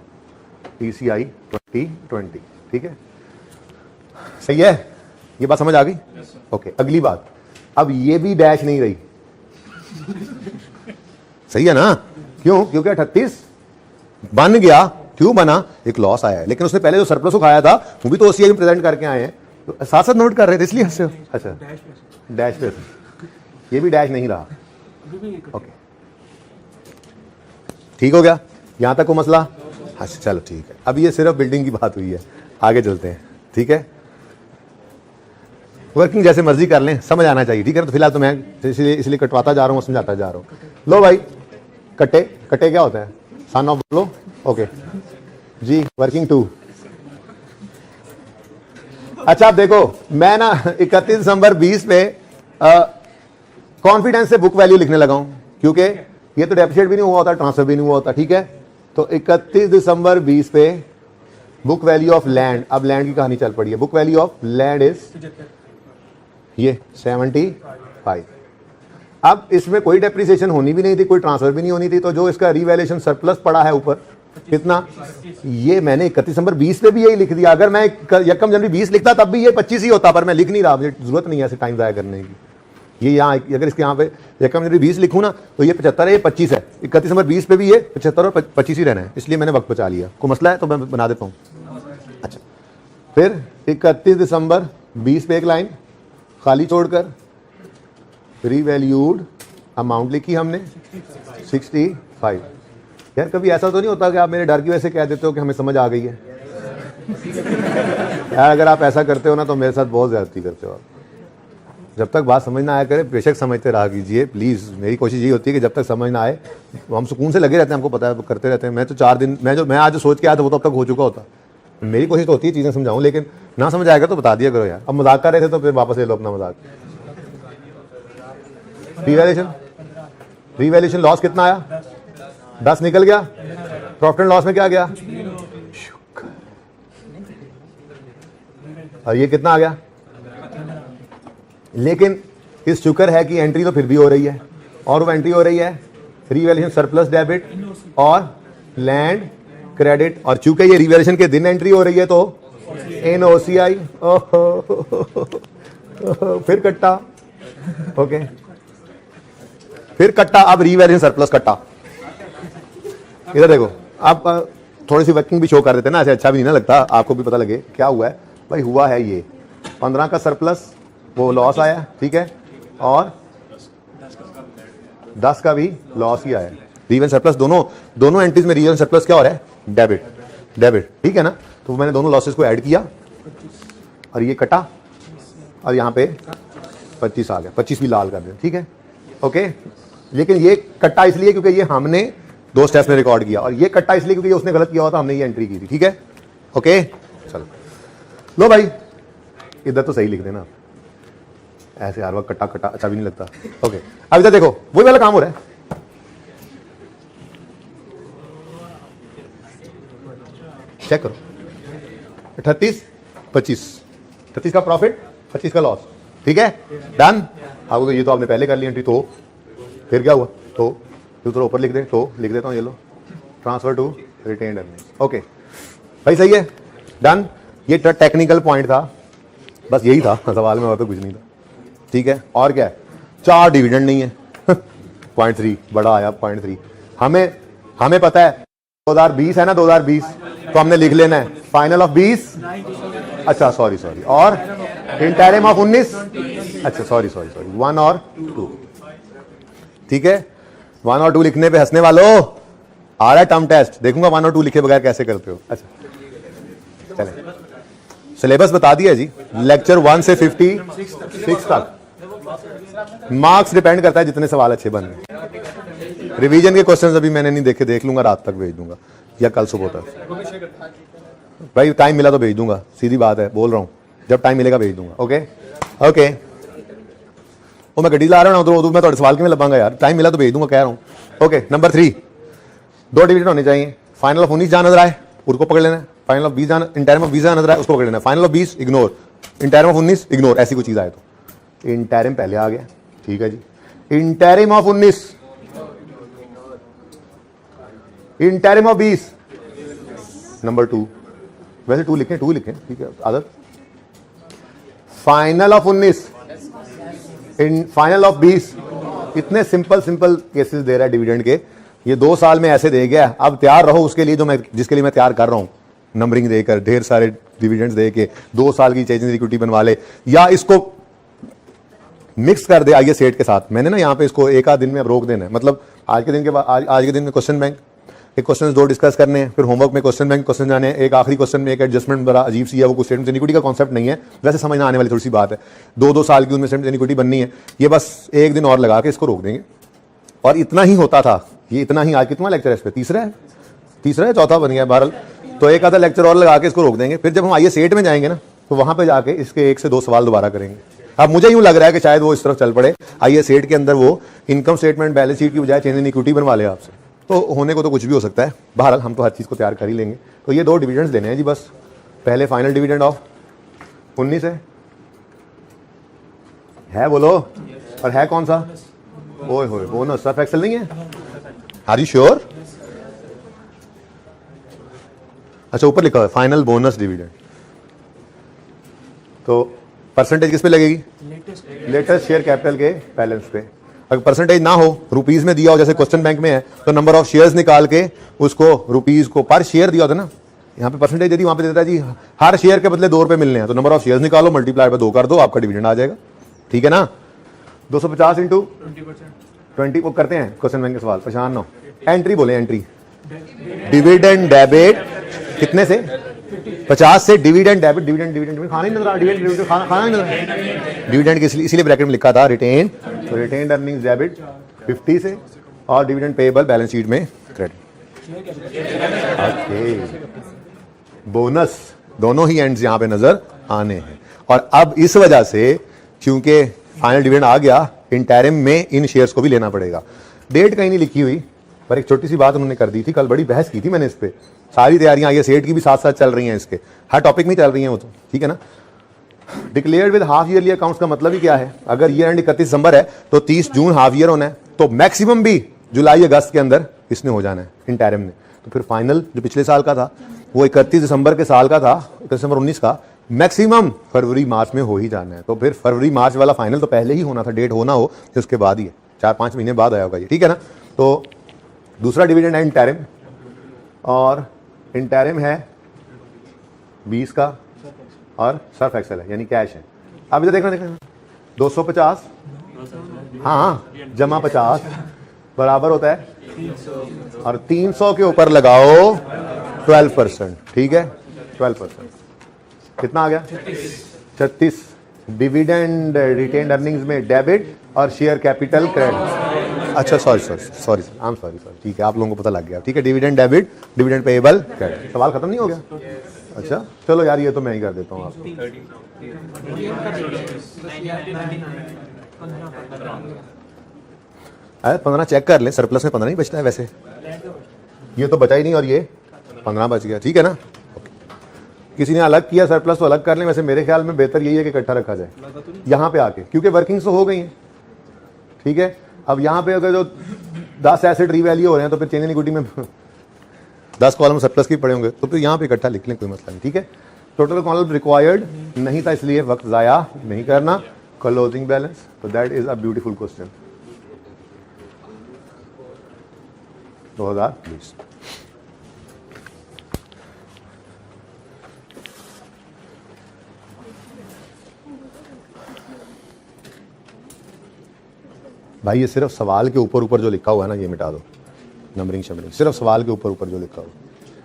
PCI 2020, ठीक है, सही है। ये बात समझ आ गई? ओके। अगली बात, अब ये भी डैश नहीं रही, सही है ना? क्यों? क्योंकि 38 बन गया। क्यों बना? एक लॉस आया है, लेकिन उसने पहले जो सरप्लस उठाया था वो भी तो ओसीआई में प्रेजेंट करके आए हैं, तो साथ साथ नोट कर रहे थे, इसलिए हंसे हो। अच्छा, डैश पे ये भी डैश नहीं रहा, ओके, ठीक हो गया यहां तक को मसला? अच्छा चलो ठीक है। अब ये सिर्फ बिल्डिंग की बात हुई है, आगे चलते हैं, ठीक है। वर्किंग जैसे मर्जी कर लें, समझ आना चाहिए, ठीक है। तो फिलहाल तो मैं इसलिए कटवाता जा रहा हूँ, समझाता जा रहा हूँ। लो भाई, कटे कटे क्या होता है? सन ऑफ बोलो, ओके जी। वर्किंग 2। अच्छा आप देखो, मैं ना 31 दिसंबर 20 पे कॉन्फिडेंस से बुक वैल्यू लिखने लगा हूं, क्योंकि ये तो डेप्रिशिएट भी नहीं हुआ होता, ट्रांसफर भी नहीं हुआ होता, ठीक है। तो 31 दिसंबर 20 पे बुक वैल्यू ऑफ लैंड, अब लैंड की कहानी चल पड़ी है। Book value of land is ये 75। अब इसमें कोई डेप्रिसिएशन होनी भी नहीं थी, कोई ट्रांसफर भी नहीं होनी थी, तो जो इसका रीवैल्यूएशन सरप्लस पड़ा है ऊपर कितना, ये मैंने 31 दिसंबर 20 पे भी यही लिख दिया। अगर मैं 1 जनवरी 20 लिखता तब भी ये 25 ही होता, पर मैं लिख नहीं रहा, मुझे जरूरत नहीं है ऐसे टाइम ज़ाया करने की। ये यहाँ अगर इसके यहाँ पे 1 जनवरी 20 लिखूँ ना, तो ये 75 है, ये 25 है। 31 दिसंबर 20 पे भी ये 75 और 25 ही रहना है, इसलिए मैंने वक्त बचा लिया। कोई मसला है तो मैं बना देता हूँ। अच्छा, फिर 31 दिसंबर 20 पे एक लाइन खाली छोड़कर रीवैल्यूड अमाउंट लिखी हमने 65। यार कभी ऐसा तो नहीं होता कि आप मेरे डर की वजह से कह देते हो कि हमें समझ आ गई है? यार अगर आप ऐसा करते हो ना तो मेरे साथ बहुत ज्यादती करते हो आप। जब तक बात समझ ना आया करे बेशक समझते रहा कीजिए प्लीज़। मेरी कोशिश यही होती है कि जब तक समझ ना आए, हम सुकून से लगे रहते हैं, हमको पता है करते रहते हैं। मैं तो 4 दिन मैं आज जो सोच के आया था वो तो अब तक हो चुका होता। मेरी कोशिश तो होती है चीज़ें समझाऊं, लेकिन ना समझ आएगा तो बता दिया करो यार। अब मजाक कर रहे थे तो फिर वापस ले लो अपना मजाक। रीवैल्यूएशन लॉस कितना आया? 10 निकल गया। प्रॉफिट एंड लॉस में क्या गया? और ये कितना आ गया? लेकिन इस शुक्र है कि एंट्री तो फिर भी हो रही है, और वो एंट्री हो रही है रीवैल्यूएशन सरप्लस डेबिट और लैंड क्रेडिट, और चूंकि ये रीवैल्यूएशन के दिन एंट्री हो रही है तो NOCI फिर कट्टा, ओके, फिर कट्टा, अब रीवैल्यूएशन सरप्लस कट्टा। इधर देखो, आप थोड़ी सी वर्किंग भी शो कर देते ना, ऐसे अच्छा भी नहीं ना लगता, आपको भी पता लगे क्या हुआ है भाई। हुआ है ये 15 का सरप्लस, वो लॉस आया, ठीक है, और 10 का भी लॉस ही आया। रीवैल्यूएशन सरप्लस दोनों एंट्रीज में रीवैल्यूएशन सरप्लस क्या हो रहा है? डेबिट, ठीक है ना। तो मैंने दोनों लॉसेस को ऐड किया और ये कटा, और यहाँ पे 25 आ गया, 25 भी लाल कर दिया, ठीक है, ओके। लेकिन ये कट्टा इसलिए क्योंकि ये हमने 2 स्टेप्स में रिकॉर्ड किया, और ये कट्टा इसलिए क्योंकि उसने गलत किया हुआ था, हमने ये एंट्री की थी, ठीक है, ओके। चलो लो भाई, इधर तो सही लिख देना, ऐसे हर वक्त कट्टा अच्छा भी नहीं लगता, ओके। अब इधर देखो, वही वाला काम हो रहा है, चेक करो, 38 25, 38 का प्रॉफिट, 25 का लॉस, ठीक है, डन। अब तो ये तो आपने पहले कर ली एंट्री, तो फिर क्या हुआ? तो थोड़ा ऊपर लिख दे, तो लिख देता हूँ, ये लो, transfer to retained earnings, okay भाई, सही है, डन। ये टेक्निकल पॉइंट था, बस यही था सवाल में, और तो कुछ नहीं था, ठीक है। और क्या है? 4 डिविडेंड नहीं है 0.3 बड़ा आया 0.3। हमें पता है 2020 है ना, 2020, तो हमने लिख लेना है फाइनल ऑफ 20, अच्छा सॉरी, और इंटरिम ऑफ 19, अच्छा सॉरी 1 और 2, ठीक है। 1 और 2 लिखने पे हंसने वालों आ रहा है टर्म टेस्ट, देखूंगा 1 और 2 लिखे बगैर कैसे करते हो। अच्छा चले, सिलेबस बता दिया जी, लेक्चर 1 से 56 तक, मार्क्स डिपेंड करता है जितने सवाल अच्छे बन गए। रिवीजन के क्वेश्चंस अभी मैंने नहीं देखे, देख लूंगा, रात तक भेज दूंगा या कल सुबह तक, भाई टाइम मिला तो भेज दूंगा, सीधी बात है, बोल रहा हूं, जब टाइम मिलेगा भेज दूंगा, ओके ओके। वो मैं गड्डी ला रहा हूं तो मैं थोड़े सवाल के में लबांगा यार, टाइम मिला तो भेज दूंगा, कह रहा हूं, ओके। नंबर 3, 2 डिविडेंड होने चाहिए, फाइनल ऑफ 19 जहां नजर आए उसको पकड़ लेना है, फाइनल ऑफ 20 जहां इंटरिम ऑफ 20 जहां नजर आए उसको पकड़ लेना है, final of 20 ignore, interim of 19 ignore, ऐसी कोई चीज आए तो इंटरिम पहले आ गया, ठीक है जी। Interim of 19, interim of 20, number 2, वैसे 2 लिखें, ठीक है आदत। फाइनल ऑफ 19, फाइनल ऑफ 20, इतने सिंपल केसेस दे रहा है डिविडेंड के, ये 2 साल में ऐसे दे गया। अब तैयार रहो उसके लिए, जिसके लिए मैं तैयार कर रहा हूं, नंबरिंग देकर, ढेर सारे डिविडेंड्स दे के 2 साल की चेंज इक्विटी बनवा ले, या इसको मिक्स कर दे आइए सेट के साथ। मैंने ना यहाँ पे इसको एक आध दिन में अब रोक देना है, मतलब आज के दिन में क्वेश्चन बैंक एक क्वेश्चन 2 डिस्कस करने हैं, फिर होमवर्क में क्वेश्चन बैंक क्वेश्चन जाने हैं, एक आखिरी क्वेश्चन में एक एडजस्टमेंट बड़ा अजीब सी है, वो कुछ स्टेटमेंट इक्विटी का कॉन्सेप्ट नहीं है, वैसे समझना आने वाली थोड़ी सी बात है, 2 साल की उनमें स्टेटमेंट इक्विटी बननी है, ये बस एक दिन और लगा के इसको रोक देंगे। और इतना ही होता था, ये इतना ही। आज कितना लेक्चर है इस पर? तीसरा है, चौथा बन गया बहरहाल, तो एक आधा लेक्चर और लगा के इसको रोक देंगे। फिर जब हम आइए सेट में जाएंगे ना, तो वहां पे जाके इसके 1 से 2 सवाल दोबारा करेंगे। अब मुझे यूं लग रहा है कि शायद वो इस तरफ चल पड़े, आइए सेट के अंदर वो इनकम स्टेटमेंट बैलेंस शीट की बजाय चेंज इन इक्विटी बनवा ले आपसे, तो होने को तो कुछ भी हो सकता है। बहरहाल हम तो हर चीज़ को तैयार कर ही लेंगे। तो ये 2 डिविडेंड्स लेने हैं जी बस। पहले फाइनल डिविडेंड ऑफ 19 है बोलो, और है कौन सा? ओए होए, बोनस सर्फ एक्सेल नहीं है? Are you sure? अच्छा ऊपर लिखा है फाइनल बोनस डिविडेंड, तो परसेंटेज किस पे लगेगी? लेटेस्ट शेयर कैपिटल के बैलेंस पे। अगर परसेंटेज ना हो, रुपीज में दिया हो जैसे क्वेश्चन बैंक में है, तो नंबर ऑफ शेयर्स निकाल के उसको रुपीज को पर शेयर दिया होता है ना, यहाँ पे परसेंटेज दे दी, वहां पे देता है जी हर शेयर के बदले 2 रुपए मिलने हैं, तो नंबर ऑफ शेयर्स निकालो, मल्टीप्लाई बाय 2 कर दो, आपका डिविडेंड आ जाएगा, ठीक है ना। 250 इंटू 20 वो करते हैं क्वेश्चन बैंक के सवाल, परेशान ना हो। एंट्री बोले, एंट्री डिविडेंड डेबिट कितने से? 50 से डिविडेंड डेबिट, डिविडेंड खाना ही नजर आ, डिविडेंड खाना ही नजर, डिविडेंड इसीलिए ब्रैकेट में लिखा था रिटेन, तो रिटेन अर्निंग्स डेबिट 50 से, और डिविडेंड पेएबल बैलेंस शीट में क्रेडिट। ओके, बोनस दोनों ही एंड्स यहां पे नजर आने हैं। और अब इस वजह से क्योंकि फाइनल डिविडेंड आ गया, इंटरिम में इन शेयर्स को भी लेना पड़ेगा। डेट कहीं नहीं लिखी हुई, पर एक छोटी सी बात उन्होंने कर दी थी, कल बड़ी बहस की थी मैंने इस पे। सारी तैयारियां ये सेट की भी साथ साथ चल रही हैं, इसके हर टॉपिक में चल रही हैं वो, तो ठीक है ना। Declared with half yearly accounts का मतलब ही क्या है? अगर ईयर एंड 31 दिसंबर है तो 30 जून हाफ ईयर होना है, तो मैक्सिमम भी जुलाई अगस्त के अंदर इसने हो जाना है इंटरिम में। तो फिर फाइनल जो पिछले साल का था वो 31 दिसंबर के साल का था, 31 दिसंबर 19 का, मैक्सिमम फरवरी मार्च में हो ही जाना है। तो फिर फरवरी मार्च वाला फाइनल तो पहले ही होना था, डेट होना हो तो उसके बाद ही है, 4-5 महीने बाद आया होगा ये, ठीक है ना। तो दूसरा डिविडेंड है इंटरिम, और इंटरिम है 20 का और सर्फ एक्सेल है यानी कैश है। अब इधर देखना 250 हाँ जमा 50 बराबर होता है और 300 के ऊपर लगाओ 12%, ठीक है 12%। कितना आ गया? 36। डिविडेंड रिटेन्ड अर्निंग्स में डेबिट और शेयर कैपिटल क्रेडिट। अच्छा सॉरी आई एम सॉरी, ठीक है आप लोगों को पता लग गया, ठीक है। Dividend debit, dividend payable credit. सवाल खत्म नहीं हो गया? अच्छा चलो यार ये तो मैं ही कर देता हूँ आपको। 15 चेक कर ले, सरप्लस में 15 नहीं बचता है वैसे, ये तो बचा ही नहीं और ये 15 बच गया, ठीक है ना। किसी ने अलग किया सरप्लस तो अलग कर लें, वैसे मेरे ख्याल में बेहतर यही है कि इकट्ठा रखा जाए यहाँ पे आके, क्योंकि वर्किंग्स तो हो गई हैं, ठीक है। अब यहाँ पे अगर जो 10 एसेट रीवैल्यू हो रहे हैं तो फिर चेंज इन इक्विटी में 10 कॉलम सरप्लस के पड़े होंगे, तो फिर यहाँ पे इकट्ठा लिख लें, कोई मसला नहीं, ठीक है। टोटल कॉलम रिक्वायर्ड नहीं था इसलिए वक्त ज़ाया नहीं करना। क्लोजिंग बैलेंस, तो that is a beautiful question. 2020 भाई ये सिर्फ सवाल के ऊपर ऊपर जो लिखा हुआ है ना ये मिटा दो, नंबरिंग शंबरिंग, सिर्फ सवाल के ऊपर ऊपर जो लिखा हुआ।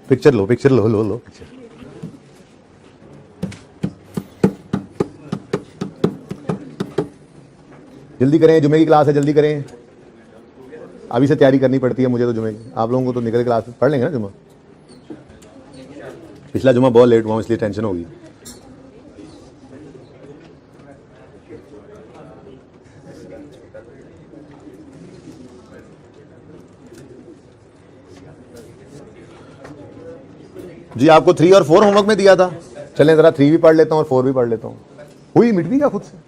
पिक्चर लो पिक्चर लो पिक्चर। जल्दी करें, जुमे की क्लास है, जल्दी करें, अभी से तैयारी करनी पड़ती है मुझे तो जुमे की। आप लोगों को तो निकल क्लास पढ़ लेंगे ना जुमा। पिछला जुमा बहुत लेट हुआ इसलिए टेंशन होगी। जी आपको 3 और 4 होमवर्क में दिया था, चलें जरा 3 भी पढ़ लेता हूँ और 4 भी पढ़ लेता हूँ। हुई मिट भी क्या खुद से?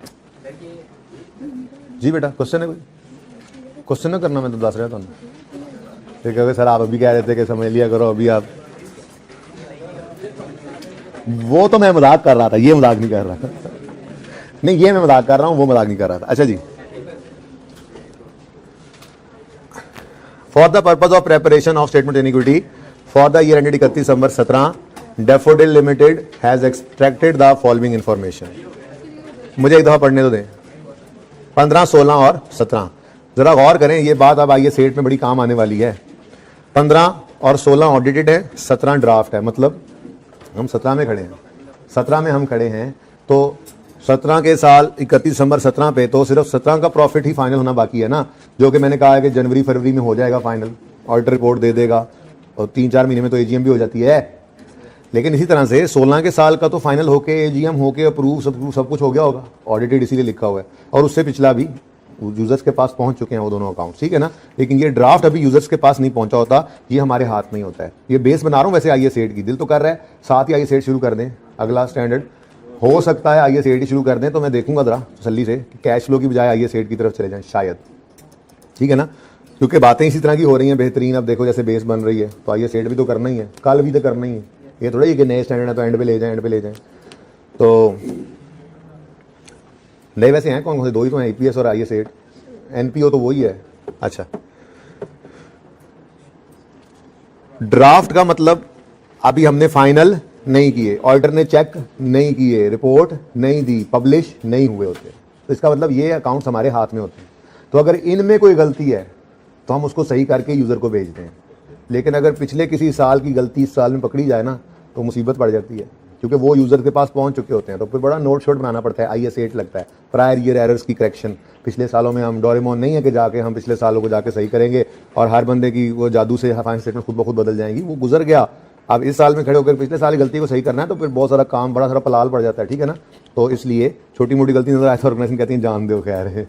जी बेटा क्वेश्चन है, कोई क्वेश्चन ना करना, मैं तो दस रहा था। ठीक है सर आप अभी कह रहे थे कि समझ लिया करो अभी आप, वो तो मैं मजाक कर रहा था, ये मजाक नहीं कर रहा था। नहीं ये मैं मजाक कर रहा हूँ, वो मजाक नहीं कर रहा था। अच्छा जी, for the purpose of preparation of statement in equity for the year ended 31 December 17 Daffodil limited has extracted the following information. मुझे एक दफा पढ़ने तो दें, 15, 16 और 17 जरा गौर करें, ये बात अब आइए सेट में बड़ी काम आने वाली है। 15 और 16 ऑडिटेड है, 17 ड्राफ्ट है, मतलब हम 17 में खड़े हैं, 17 में हम खड़े हैं। तो 17 के साल 31 दिसंबर 17 पे तो सिर्फ 17 का प्रॉफिट ही फाइनल होना बाकी है ना, जो कि मैंने कहा है कि जनवरी फरवरी में हो जाएगा फाइनल, ऑडिट रिपोर्ट दे देगा और 3-4 महीने में तो एजीएम भी हो जाती है। लेकिन इसी तरह से 16 के साल का तो फाइनल होके एजीएम होके अप्रूव सब कुछ हो गया होगा, ऑडिटेड इसीलिए लिखा हुआ है, और उससे पिछला भी यूजर्स के पास पहुंच चुके हैं वो दोनों अकाउंट, ठीक है ना। लेकिन ये ड्राफ्ट अभी यूजर्स के पास नहीं पहुंचा होता, ये हमारे हाथ में ही होता है। ये बेस बना रहा हूं वैसे आईए सेट की, दिल तो कर रहा है साथ ही आईए सेट शुरू कर दें, अगला स्टैंडर्ड हो सकता है आईए सेट ही शुरू कर दें, तो मैं देखूंगा जरा तसल्ली से कि कैश फ्लो की बजाय आईए सेट की तरफ चले जाएं शायद, ठीक है ना, क्योंकि बातें इसी तरह की हो रही हैं बेहतरीन। अब देखो जैसे बेस बन रही है तो आईए सेट भी तो करना ही है, कल भी तो करना ही है, ये थोड़ा ही कि नए स्टैंडर्ड है तो एंड पे ले जाएं। तो नए वैसे हैं कौन कौन से? दो ही तो हैं, ईपीएस और आईए सेट, एनपीओ तो वही है। अच्छा, ड्राफ्ट का मतलब अभी हमने फाइनल नहीं किए, ऑडिटर ने चेक नहीं किए, रिपोर्ट नहीं दी, पब्लिश नहीं हुए होते, तो इसका मतलब ये अकाउंट्स हमारे हाथ में होते हैं। तो अगर इनमें कोई गलती है तो हम उसको सही करके यूजर को भेजते हैं। लेकिन अगर पिछले किसी साल की गलती इस साल में पकड़ी जाए ना तो मुसीबत पड़ जाती है, क्योंकि वो यूजर के पास पहुंच चुके होते हैं। तो फिर बड़ा नोट शोट बनाना पड़ता है, आईए सेट लगता है, प्रायर ईयर एरर्स की करेक्शन। पिछले सालों में हम डोरेमोन नहीं है कि जाके हम पिछले सालों को जाके सही करेंगे और हर बंदे की वो जादू से फाइनेंस स्टेटमेंट खुद ब खुद बदल जाएंगी, वो गुजर गया। अब इस साल में खड़े होकर पिछले साल की गलती को सही करना है तो फिर बहुत सारा काम, बड़ा सारा पलाल पड़ जाता है, ठीक है ना। तो इसलिए छोटी मोटी गलती नजर आए तो ऑर्गेनाइजेशन कहती है जान दो खैर है,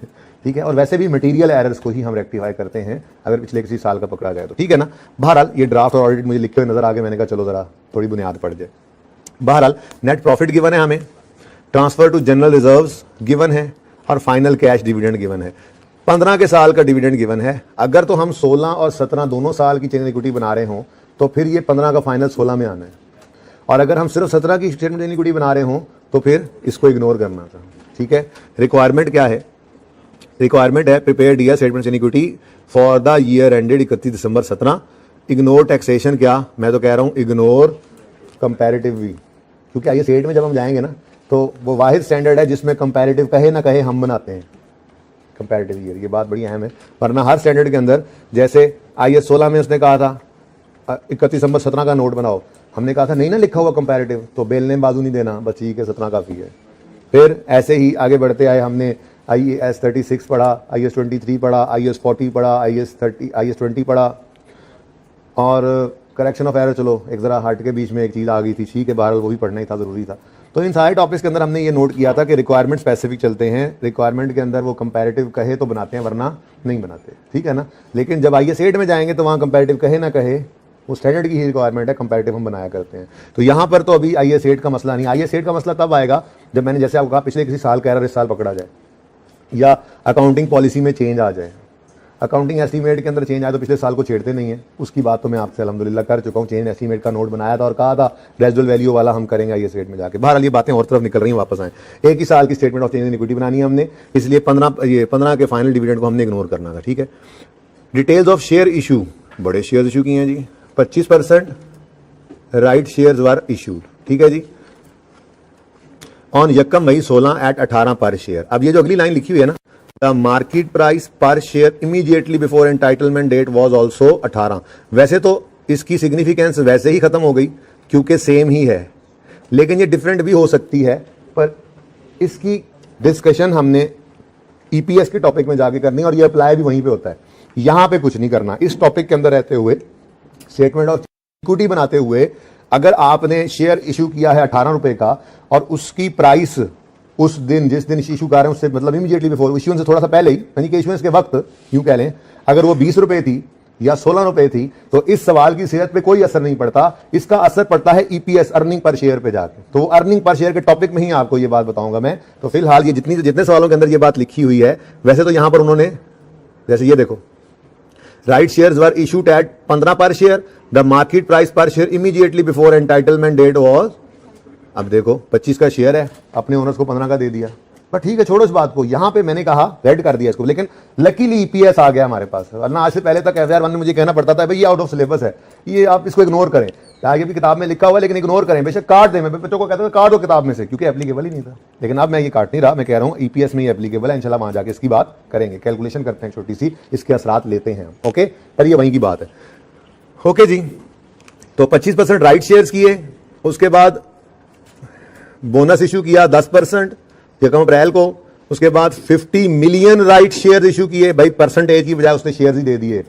ठीक है। और वैसे भी मटेरियल एरर्स को ही हम रेक्टिफाई करते हैं अगर पिछले किसी साल का पकड़ा जाए तो, ठीक है ना। बहरहाल ये ड्राफ्ट और ऑडिट मुझे लिखे हुए नजर आ गए, मैंने कहा चलो जरा थोड़ी बुनियाद पड़ जाए। बहरहाल नेट प्रॉफिट गिवन है हमें transfer to general reserves given है और फाइनल कैश डिविडेंड गिवन है। 15 के साल का डिविडेंड गिवन है। अगर तो हम 16 और 17 दोनों साल की चेंज इक्विटी बना रहे हों तो फिर ये 15 का फाइनल 16 में आना है, और अगर हम सिर्फ 17 की स्टेटमेंट इक्विटी बना रहे हों तो फिर इसको इग्नोर करना था। ठीक है, रिक्वायरमेंट क्या है? रिक्वायरमेंट है prepare DR statement equity for the year ended 31 December 17। Ignore taxation, क्या मैं तो कह रहा हूं इग्नोर कंपैरेटिव भी, क्योंकि आइए सेट में जब हम जाएंगे ना तो वो वाहिद स्टैंडर्ड है जिसमें कंपैरेटिव कहे ना कहे हम बनाते हैं कंपैरेटिव ईयर, ये बात बड़ी अहम है। वरना हर स्टैंडर्ड के अंदर, जैसे IAS 16 में उसने कहा था 31 दिसंबर 17 का नोट बनाओ, हमने कहा था नहीं ना लिखा हुआ कंपैरेटिव, तो बेलने बाजू नहीं देना, बस ठीक है 17 काफ़ी है। फिर ऐसे ही आगे बढ़ते आए, हमने IAS 36 पढ़ा, IAS 23 पढ़ा, IAS 40 पढ़ा, IAS 20 पढ़ा, और करेक्शन ऑफ एरर, चलो एक ज़रा हट के बीच में एक चीज़ आ गई थी, ठीक है, बहरहाल वो भी पढ़ना ही था, ज़रूरी था। तो इन सारे टॉपिक्स के अंदर हमने ये नोट किया था कि रिक्वायरमेंट स्पेसिफिक चलते हैं, रिक्वायरमेंट के अंदर वो कंपैरेटिव कहे तो बनाते हैं वरना नहीं बनाते, ठीक है ना। लेकिन जब IAS 8 में जाएंगे तो वहाँ कंपैरेटिव कहे ना कहे वो स्टैंडर्ड की ही रिक्वायरमेंट है, कंपैरेटिव हम बनाया करते हैं। तो यहाँ पर तो अभी IAS 8 का मसला नहीं, IAS 8 का मसला तब आएगा जब मैंने जैसे आपको कहा पिछले किसी साल का एरर इस साल पकड़ा जाए, या अकाउंटिंग पॉलिसी में चेंज आ जाए, अकाउंटिंग एस्टीमेट के अंदर चेंज आया तो पिछले साल को छेड़ते नहीं है। उसकी बात तो मैं आपसे अल्हम्दुलिल्लाह कर चुका हूँ, चेंज एस्टीमेट का नोट बनाया था और कहा था रेजिडुअल वैल्यू वाला हम करेंगे IAS 8 में जाके। बहरहाल ये बातें और तरफ निकल रही हैं, वापस आए। एक ही साल की statement of change in equity बनानी है हमने, इसलिए 15 के फाइनल डिविडेंड को हमने इग्नोर करना था, ठीक है। डिटेल्स ऑफ शेयर इशू, बड़े शेयर इशू किए हैं जी, 25% राइट शेयर्स वर इशूड, ठीक है जी, ऑन यकम मई 16 एट 18 पर शेयर। अब ये जो अगली लाइन लिखी हुई है ना, the market price per share immediately before entitlement date was also 18। वैसे तो इसकी सिग्निफिकेंस वैसे ही खत्म हो गई क्योंकि सेम ही है, लेकिन ये डिफरेंट भी हो सकती है, पर इसकी डिस्कशन हमने EPS के टॉपिक में जाके करनी है और ये अप्लाई भी वहीं पे होता है, यहां पे कुछ नहीं करना। इस टॉपिक के अंदर रहते हुए स्टेटमेंट ऑफ इक्विटी बनाते हुए अगर आपने शेयर इशू किया है 18 रुपए का और उसकी प्राइस उस दिन जिस दिन इशू कर रहे हैं उससे मतलब इमीडिएटली बिफोर, इशुएंस से थोड़ा सा पहले ही, यानी कि इशुएंस के वक्त यूं कह लें, अगर वो 20 रुपए थी या 16 रुपए थी तो इस सवाल की सेहत पे कोई असर नहीं पड़ता, इसका असर पड़ता है EPS अर्निंग पर शेयर पे जाके। तो अर्निंग पर शेयर के टॉपिक में ही आपको ये बात बताऊंगा मैं। तो फिलहाल ये जितने सवालों के अंदर ये बात लिखी हुई है, वैसे तो यहां पर उन्होंने, जैसे ये देखो, right shares were issued at 15 per share, the market price per share immediately before entitlement date was, अब देखो 25 का शेयर है, अपने ओनर्स को 15 का दे दिया, पर ठीक है छोड़ो इस बात को। यहां पे मैंने कहा रेड कर दिया इसको, लेकिन लकीली EPS आ गया हमारे पास, वरना आज से पहले तक FR 1 में मुझे कहना पड़ता था भाई ये आउट ऑफ सिलेबस है, ये आप इसको इग्नोर करें, आगे भी किताब में लिखा हुआ है लेकिन इग्नोर करें, बेशक काट दें। मैं बच्चों को कहता था काट दो किताब में से, क्योंकि एप्लीकेबल ही नहीं था। लेकिन अब मैं ये काट नहीं रहा, मैं कह रहा हूँ EPS में ही एप्लीकेबल है, इंशाल्लाह वहां जाके इसकी बात करेंगे, कैलकुलेशन करते हैं छोटी सी, इसके असरात लेते हैं, ओके। पर ये वहीं की बात है, ओके जी। तो 25% राइट शेयर्स किए, उसके बाद बोनस इशू किया 10% 1 अप्रैल को, उसके बाद 50 मिलियन राइट शेयर इशू किए। भाई परसेंटेज की बजाय उसने शेयर्स ही दे दिए,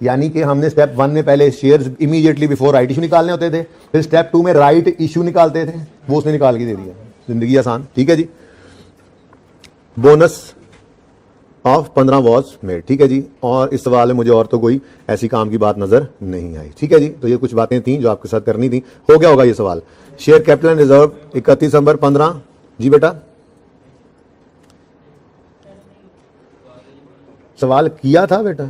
यानी कि हमने स्टेप 1 में पहले shares immediately before right issue निकालने होते थे, फिर स्टेप 2 में राइट इशू निकालते थे, वो उसने निकाल के दे दिया, जिंदगी आसान, ठीक है जी। बोनस ऑफ 15 वॉज मेड, ठीक है जी। और इस सवाल में मुझे और तो कोई ऐसी काम की बात नजर नहीं आई, ठीक है जी। तो ये कुछ बातें थी जो आपके साथ करनी थी, हो गया होगा ये सवाल। शेयर कैपिटल एंड रिजर्व 31 दिसंबर 15, जी बेटा सवाल किया था बेटा,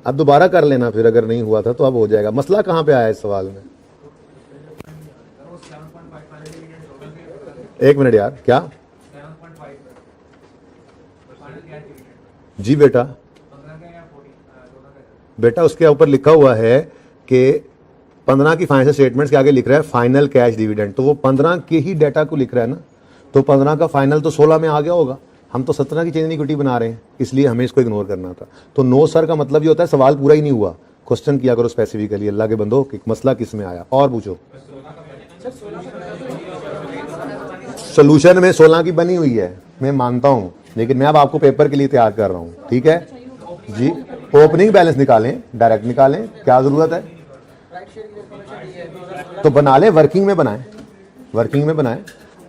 अब दोबारा कर लेना फिर, अगर नहीं हुआ था तो अब हो जाएगा। मसला कहां पे आया इस सवाल में? एक मिनट यार, क्या जी बेटा? बेटा उसके ऊपर लिखा हुआ है कि 15 की फाइनेंशियल स्टेटमेंट्स के आगे लिख रहा है फाइनल कैश डिविडेंड, तो वो 15 के ही डाटा को लिख रहा है ना, तो 15 का फाइनल तो 16 में आ गया होगा। हम तो 17 की चेंज इन इक्विटी बना रहे हैं, इसलिए हमें इसको इग्नोर करना था। तो नो सर का मतलब ये होता है सवाल पूरा ही नहीं हुआ, क्वेश्चन किया करो स्पेसिफिकली, अल्लाह के बंदो कि मसला किस में आया, और पूछो। सोल्यूशन में 16 की बनी हुई है, मैं मानता हूं, लेकिन मैं अब आपको पेपर के लिए तैयार कर रहा हूं, ठीक है जी। ओपनिंग बैलेंस निकालें, डायरेक्ट निकालें, क्या जरूरत है? तो बना ले, वर्किंग में बनाएं, वर्किंग में बनाएं।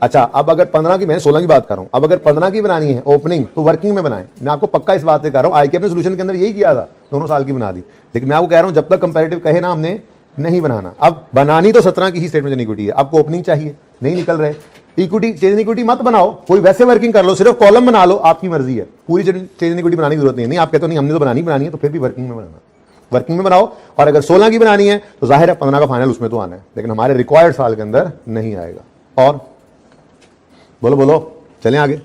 अच्छा, अब अगर 15 की, मैं 16 की बात कर रहा हूं, अब अगर 15 की बनानी है ओपनिंग तो वर्किंग में बनाएं। मैं आपको पक्का इस बात से कह रहा हूं, IK ने सोल्यूशन के अंदर यही किया था, दोनों साल की बना दी, लेकिन मैं आपको कह रहा हूं जब तक कंपैरेटिव कहे ना हमने नहीं बनाना। अब बनानी तो 17 की ही स्टेटमेंट इक्विटी है, आपको ओपनिंग चाहिए, नहीं निकल रहे, इक्विटी चेंज इन इक्विटी मत बनाओ, कोई वैसे वर्किंग कर लो, सिर्फ कॉलम बना लो, आपकी मर्जी है। पूरी चेंज इन इक्विटी बनाने की जरूरत नहीं है। आप कहते हो नहीं हमने तो बनानी है, तो फिर भी वर्किंग में बनाना, वर्किंग में बनाओ। और अगर 16 की बनानी है तो जाहिर है 15 का फाइनल उसमें तो आना है, लेकिन हमारे रिक्वायर्ड साल के अंदर नहीं आएगा। और बोलो बोलो, चलें आगे।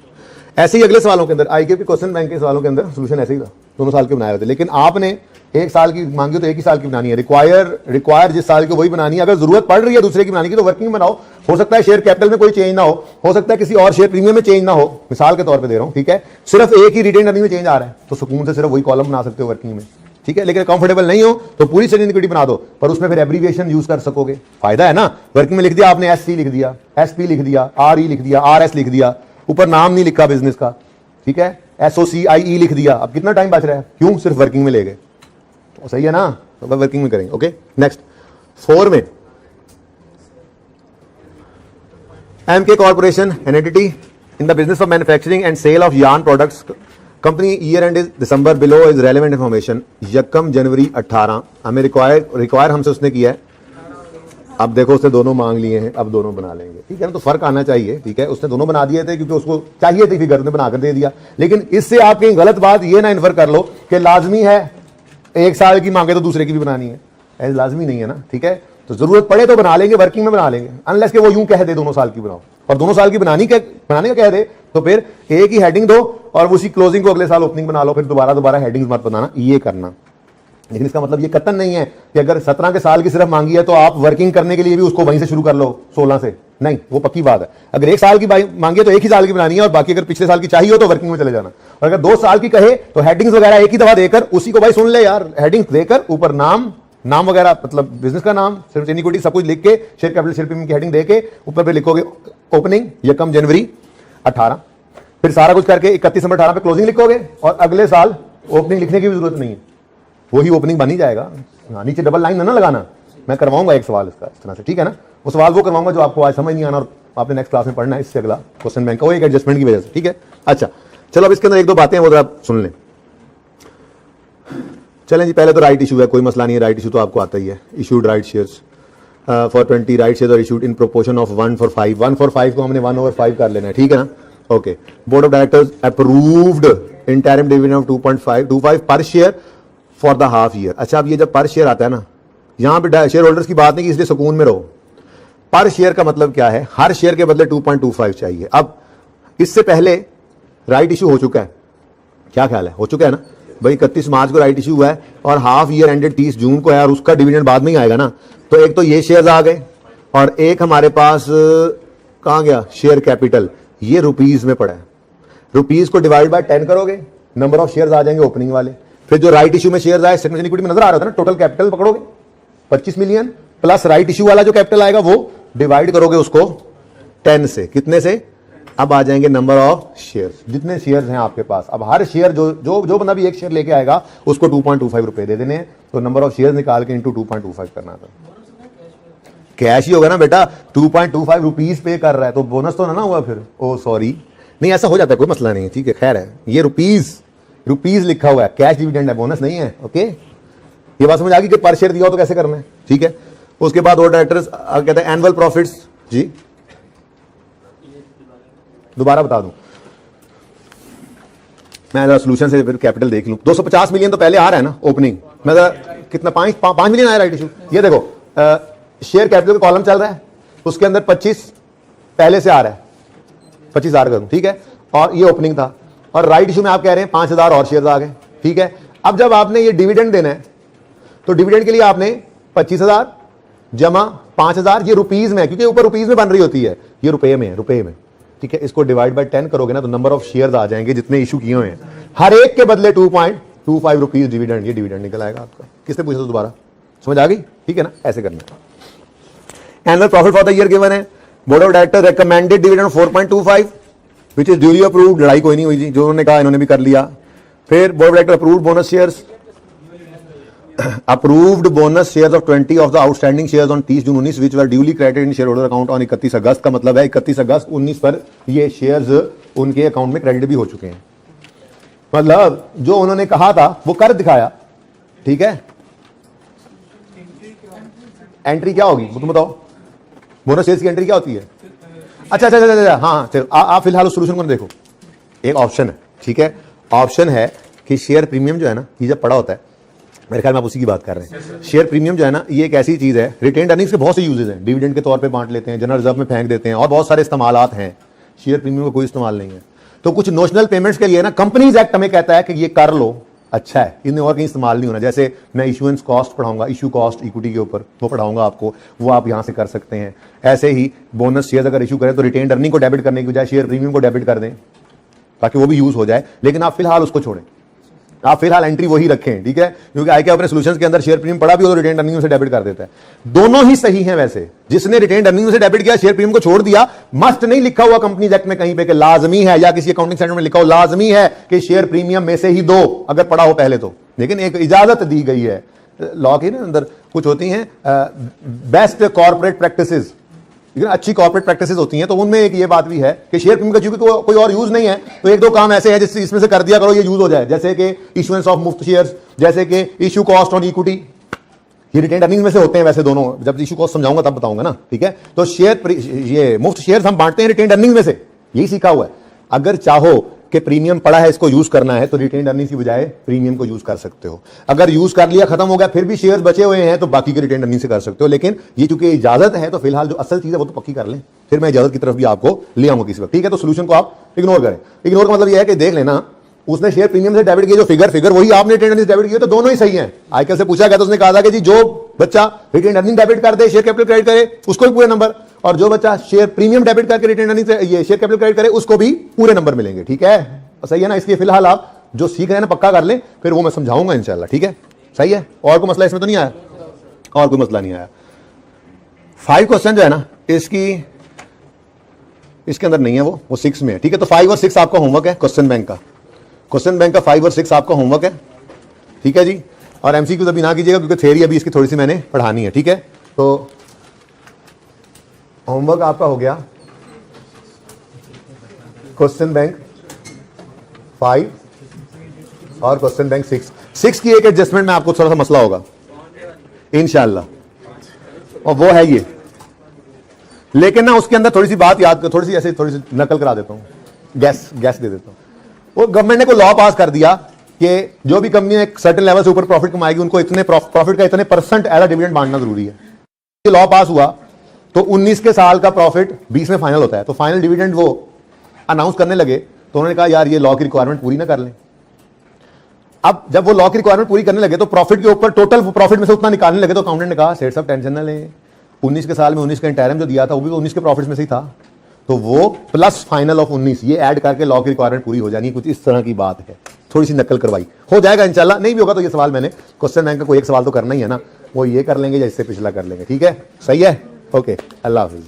ऐसे ही अगले सवालों के अंदर आईके के क्वेश्चन बैंक के सवालों के अंदर सोल्यूशन ऐसे ही था, दोनों साल के बनाए हुए थे, लेकिन आपने एक साल की मांगी तो एक ही साल की बनानी है। रिक्वायर जिस साल की वही बनानी है। अगर जरूरत पड़ रही है दूसरे की बनाने की तो वर्किंग बनाओ। हो सकता है शेयर कैपिटल में कोई चेंज ना हो सकता है किसी और शेयर प्रीमियम में चेंज ना हो, मिसाल के तौर पे दे रहा हूं, ठीक है। सिर्फ एक ही रिटेन अर्निंग में चेंज आ रहा है तो सुकून से सिर्फ वही कॉलम बना सकते हो वर्किंग में, ठीक है। लेकिन कंफर्टेबल नहीं हो तो पूरी चेंज इन इक्विटी बना दो, पर उसमें फिर एब्रीविएशन यूज कर सकोगे, फायदा है ना। वर्किंग में लिख दिया आपने एससी लिख दिया, एसपी लिख दिया, आरई लिख दिया, आरएस लिख दिया, ऊपर नाम नहीं लिखा बिजनेस का, ठीक है। एसओसीआईई लिख दिया, अब कितना टाइम बच रहा है, क्यों, सिर्फ वर्किंग में ले गए, तो सही है ना, तो वर्किंग में करेंगे। ओके नेक्स्ट 4 में MK corporation an entity in the business of manufacturing and sale of yarn products, company year end is December, below is relevant information, यकम जनवरी 18 हमें रिक्वायर हमसे उसने किया है। अब देखो उसने दोनों मांग लिए हैं, अब दोनों बना लेंगे, ठीक है ना, तो फर्क आना चाहिए, ठीक है। उसने दोनों बना दिए थे क्योंकि उसको चाहिए थी फिगर, ने बनाकर दे दिया। लेकिन इससे आप कहीं गलत बात ये ना इन्फर कर लो कि लाजमी है एक साल की मांगे तो दूसरे की भी बनानी है, ऐसे लाजमी नहीं है ना, ठीक है। तो जरूरत पड़े तो बना लेंगे, वर्किंग में बना लेंगे, अनलेस कि वो यूं कह दे दोनों साल की बनाओ, और दोनों साल की बनाने का कह दे तो फिर एक ही हेडिंग दो और उसी क्लोजिंग को अगले साल ओपनिंग बना लो, फिर दोबारा हेडिंग्स मत बनाना, ये करना। लेकिन इसका मतलब ये कतन नहीं है कि अगर 17 के साल की सिर्फ मांगी है तो आप वर्किंग करने के लिए भी उसको वहीं से शुरू कर लो 16 से, नहीं, वो पक्की बात है। अगर एक साल की मांगी है तो एक ही साल की बनानी है, और बाकी अगर पिछले साल की चाहिए हो तो वर्किंग में चले जाना। और अगर 2 साल की कहे तो हेडिंग्स वगैरह एक ही दफा देकर उसी को भाई सुन ले यार, हेडिंग्स देकर ऊपर नाम वगैरह, मतलब बिजनेस का नाम, सिर्फ इक्विटी सब कुछ लिख के, शेयर कैपिटल शेयर प्रीमियम की हेडिंग देके ऊपर पे लिखोगे ओपनिंग यकम जनवरी 18, फिर सारा कुछ करके 31 दिसंबर 18 पे क्लोजिंग लिखोगे, और अगले साल ओपनिंग लिखने की भी जरूरत नहीं है, वही ओपनिंग बन ही जाएगा। हाँ, नीचे डबल लाइन ना लगाना, मैं करवाऊंगा एक सवाल इसका इस तरह से, ठीक है ना। वो सवाल वो करवाऊंगा जो आपको आज समझ नहीं आना और आपने नेक्स्ट क्लास में पढ़ना है, इससे अगला क्वेश्चन बैंक का, वो एक एडजस्टमेंट की वजह से, ठीक है। अच्छा चलो अब इसके अंदर 1-2 बातें वो आप सुन लें। चलें जी, पहले तो राइट इशू है, कोई मसला नहीं है, राइट इशू तो आपको आता ही है। Issued right shares for 20 right shares और इशूड इन प्रोपोर्शन ऑफ 1/5। 1/5 को हमने 1/5 कर लेना है, ठीक है ना। Okay, board of directors approved interim dividend of 2.525 पर share for the half year. अच्छा, अब ये जब पर शेयर आता है ना, यहां पे शेयर होल्डर्स की बात नहीं कि इसलिए सुकून में रहो। पर शेयर का मतलब क्या है, हर शेयर के बदले 2.25 चाहिए। अब इससे पहले राइट इशू हो चुका है, क्या ख्याल है, हो चुका है ना भाई, 31 मार्च को राइट इशू हुआ है और हाफ ईयर एंडेड 30 जून को है, और उसका डिविडेंड बाद में ही आएगा ना। तो एक तो ये शेयर्स आ गए, और एक हमारे पास कहां गया शेयर कैपिटल, ये रुपीज में पड़ा है। रुपीज को डिवाइड बाय 10 करोगे, नंबर ऑफ शेयर्स आ जाएंगे ओपनिंग वाले। फिर जो राइट इशू में शेयर्स आए, सेकंड इक्विटी में नजर आ रहा था ना, टोटल कैपिटल पकड़ोगे 25 मिलियन प्लस राइट इशू वाला जो कैपिटल आएगा वो डिवाइड करोगे उसको 10 से, कितने से, अब आ जाएंगे नंबर ऑफ शेयर्स, जितने शेयर्स हैं आपके पास। अब हर शेयर जो बंदा भी एक शेयर लेके आएगा उसको 2.25 रुपए दे देने हैं। तो नंबर ऑफ शेयर्स निकाल के इंटू 2.25 करना था, कैश ही होगा ना बेटा। 2.25 रुपीज पे कर रहा है तो बोनस तो ना हुआ फिर, ओ सॉरी, नहीं ऐसा हो जाता है, कोई मसला नहीं है, ठीक है, खैर है। ये रुपीज लिखा हुआ है, कैश डिविडेंड है, बोनस नहीं है। ओके, ये बात समझ आ गई कि पर शेयर दिया हो तो कैसे करना है, ठीक है। उसके बाद और डायरेक्टर्स कहते हैं एनुअल प्रॉफिट्स, जी दोबारा बता दूं मैं सोल्यूशन से, फिर कैपिटल देख लूं। 250 मिलियन तो पहले आ रहा है ना ओपनिंग में, कितना 5 मिलियन आया राइट इशू। ये देखो शेयर कैपिटल का कॉलम चल रहा है, उसके अंदर 25 पहले से आ रहा है, 25,000 करूं, ठीक है, और ये ओपनिंग था। और राइट इशू में आप कह रहे हैं 5,000 और शेयर आ गए, ठीक है। अब जब आपने ये डिविडेंड देना है तो डिविडेंड के लिए आपने 25,000 जमा 5,000, ये रुपीज में है क्योंकि ऊपर रुपीज में बन रही होती है, ये रुपए में है, रुपए में, ठीक है। इसको डिवाइड बाय 10 करोगे ना तो नंबर ऑफ शेयर्स आ जाएंगे जितने इशू किए हुए हैं, हर एक के बदले 2.25 रुपीज डिविडेंड, ये डिविडेंड निकल आएगा आपका। किसने पूछा था दोबारा, समझ आ गई, ठीक है ना, ऐसे करना। Annual profit for the year given है, board of director recommended dividend 4.25 which is duly approved, लड़ाई कोई नहीं हुई जी, जो उन्होंने कहा इन्होंने भी कर लिया। फिर board of director approved bonus shares, approved bonus shares of 20 of the outstanding shares on 30 June 19 which were duly credited in shareholder account on 31 अगस्त का मतलब है 31 अगस्त 19 पर ये शेयर्स उनके अकाउंट में क्रेडिट भी हो चुके हैं। मतलब जो उन्होंने कहा था वो कर दिखाया, ठीक है। एंट्री क्या होगी वो तुम बताओ, बोनस शेयर्स की एंट्री क्या होती है। अच्छा अच्छा अच्छा, हाँ चलो आप फिलहाल उस सोल्यूशन को देखो। एक ऑप्शन है, ठीक है, ऑप्शन है कि शेयर प्रीमियम जो है ना, ये जब पड़ा होता है, मेरे ख्याल में आप उसी की बात कर रहे हैं। शेयर प्रीमियम जो है ना, ये एक ऐसी चीज है, रिटेन्ड अर्निंग्स के बहुत से यूजेस हैं, डिविडेंड के तौर पे बांट लेते हैं, जनरल रिजर्व में फेंक देते हैं, और बहुत सारे इस्तेमालात हैं। शेयर प्रीमियम का कोई इस्तेमाल नहीं है। तो कुछ नोशनल पेमेंट्स के लिए ना कंपनीज एक्ट हमें कहता है कि ये कर लो, अच्छा है, इन्हें और कहीं इस्तेमाल नहीं होना। जैसे मैं इशुएंस कॉस्ट पढ़ाऊंगा, इशू कॉस्ट इक्विटी के ऊपर, वो पढ़ाऊंगा आपको, वो आप यहां से कर सकते हैं। ऐसे ही बोनस शेयर अगर इशू करें तो रिटेन्ड अर्निंग को डेबिट करने की बजाय शेयर प्रीमियम को डेबिट कर दें, ताकि वो भी यूज हो जाए। लेकिन आप फिलहाल उसको छोड़ें, आप फिलहाल एंट्री वही रखें, ठीक है, क्योंकि आई के अपने सॉल्यूशंस के अंदर शेयर प्रीमियम पड़ा भी हो तो रिटेन्ड अर्निंग से डेबिट कर देता है। दोनों ही सही हैं। वैसे जिसने रिटेन्ड अर्निंग से डेबिट किया, शेयर प्रीमियम को छोड़ दिया, मस्ट नहीं लिखा हुआ कंपनीज एक्ट में कहीं पे कि लाजमी है, या किसी अकाउंटिंग स्टैंडर्ड में लिखा हो लाजमी है कि शेयर प्रीमियम में से ही दो, अगर पड़ा हो पहले तो। लेकिन एक इजाजत दी गई है लॉ के ना अंदर, कुछ होती हैं बेस्ट कॉर्पोरेट प्रैक्टिसेस, लेकिन अच्छी कॉर्पोरेट प्रैक्टिसेस होती हैं, तो उनमें एक ये बात भी है कि शेयर प्रीमियम का चूंकि कोई और यूज नहीं है, तो एक दो काम ऐसे हैं जिससे इसमें से कर दिया करो, ये यूज हो जाए। जैसे कि इशुएंस ऑफ मुफ्त शेयर्स, जैसे कि इशू कॉस्ट ऑन इक्विटी, ये रिटेन्ड अर्निंग में से होते हैं वैसे दोनों। जब इशू कॉस्ट समझाऊंगा तब बताऊंगा ना, ठीक है। तो शेयर, ये मुफ्त शेयर्स हम बांटते हैं रिटेन्ड अर्निंग में से, यही सीखा हुआ है। अगर चाहो कि प्रीमियम पड़ा है, इसको यूज करना है, तो रिटेन्ड अर्निंग की बजाय प्रीमियम को यूज कर सकते हो। अगर यूज कर लिया, खत्म हो गया, फिर भी शेयर्स बचे हुए हैं, तो बाकी के रिटेन्ड अर्निंग से कर सकते हो। लेकिन ये चूंकि इजाजत है, तो फिलहाल जो असल चीज है वो तो पक्की कर लें, फिर मैं इजाजत की तरफ भी आपको ले आऊंगा किसी वक्त, ठीक है। तो सोल्यूशन को आप इग्नोर करें। इग्नोर का मतलब यह है कि देख लेना, उसने शेयर प्रीमियम से डेबिट किया जो फिगर वही आपने रिटेन्ड अर्निंग से डेबिट किया, तो दोनों ही सही हैं। आईकेएल से पूछा गया तो उसने कहा था कि जी जो बच्चा रिटेन्ड अर्निंग डेबिट कर दे, शेयर कैपिटल क्रेडिट करे, उसको भी पूरे नंबर, और जो बच्चा शेयर प्रीमियम डेबिट करके रिटेन्ड अर्निंग से ये शेयर कैपिटल क्रेडिट करे, उसको भी पूरे नंबर मिलेंगे, ठीक है। सही है ना। इसलिए फिलहाल आप जो सीख रहे हैं ना पक्का कर लें, फिर वो मैं समझाऊंगा इंशाल्लाह, ठीक है। सही है। और कोई मसला इसमें तो नहीं आया? और कोई मसला नहीं आया। 5 क्वेश्चन जो है ना, इसके अंदर नहीं है, वो 6 में है, ठीक है। तो 5 और 6 आपका होमवर्क है क्वेश्चन बैंक का। क्वेश्चन बैंक का 5 और 6 आपका होमवर्क है, ठीक है जी। और एमसीक्यू अभी ना कीजिएगा, क्योंकि थ्योरी अभी इसकी थोड़ी सी मैंने पढ़ानी है, ठीक है। तो होमवर्क आपका हो गया क्वेश्चन बैंक 5 और क्वेश्चन बैंक 6 की एक एडजस्टमेंट में आपको थोड़ा सा मसला होगा इंशाल्लाह, और वो है ये। लेकिन ना उसके अंदर थोड़ी सी बात याद, थोड़ी सी ऐसे थोड़ी सी नकल करा देता हूं, गैस दे देता हूं। वो गवर्नमेंट ने कोई लॉ पास कर दिया कि जो भी कंपनी एक सर्टेन लेवल से ऊपर प्रॉफिट कमाएगी, उनको इतने प्रॉफिट का इतने % एज अ डिविडेंड बांटना जरूरी है। ये लॉ पास हुआ तो 19 के साल का प्रॉफिट 20 में फाइनल होता है, तो फाइनल डिविडेंड वो अनाउंस करने लगे, तो उन्होंने कहा यार ये लॉ की रिक्वायरमेंट पूरी ना कर लें। अब जब वो लॉ की रिक्वायरमेंट पूरी करने लगे, तो प्रॉफिट के ऊपर टोटल प्रॉफिट में से उतना निकालने लगे, तो अकाउंटेंट ने कहा सेठ साहब टेंशन ना लें, 19 के साल में 19 का इंटरम जो दिया था वो भी 19 के प्रॉफिट में से ही था, तो वो प्लस फाइनल ऑफ 19 ये ऐड करके लॉ की रिक्वायरमेंट पूरी हो जानी। कुछ इस तरह की बात है, थोड़ी सी नकल करवाई, हो जाएगा इंशाल्लाह। नहीं भी होगा तो ये सवाल मैंने क्वेश्चन बैंक का कोई एक सवाल तो करना ही है ना, वो ये कर लेंगे या इससे पिछला कर लेंगे, ठीक है। सही है, ओके, अल्लाह हाफिज़।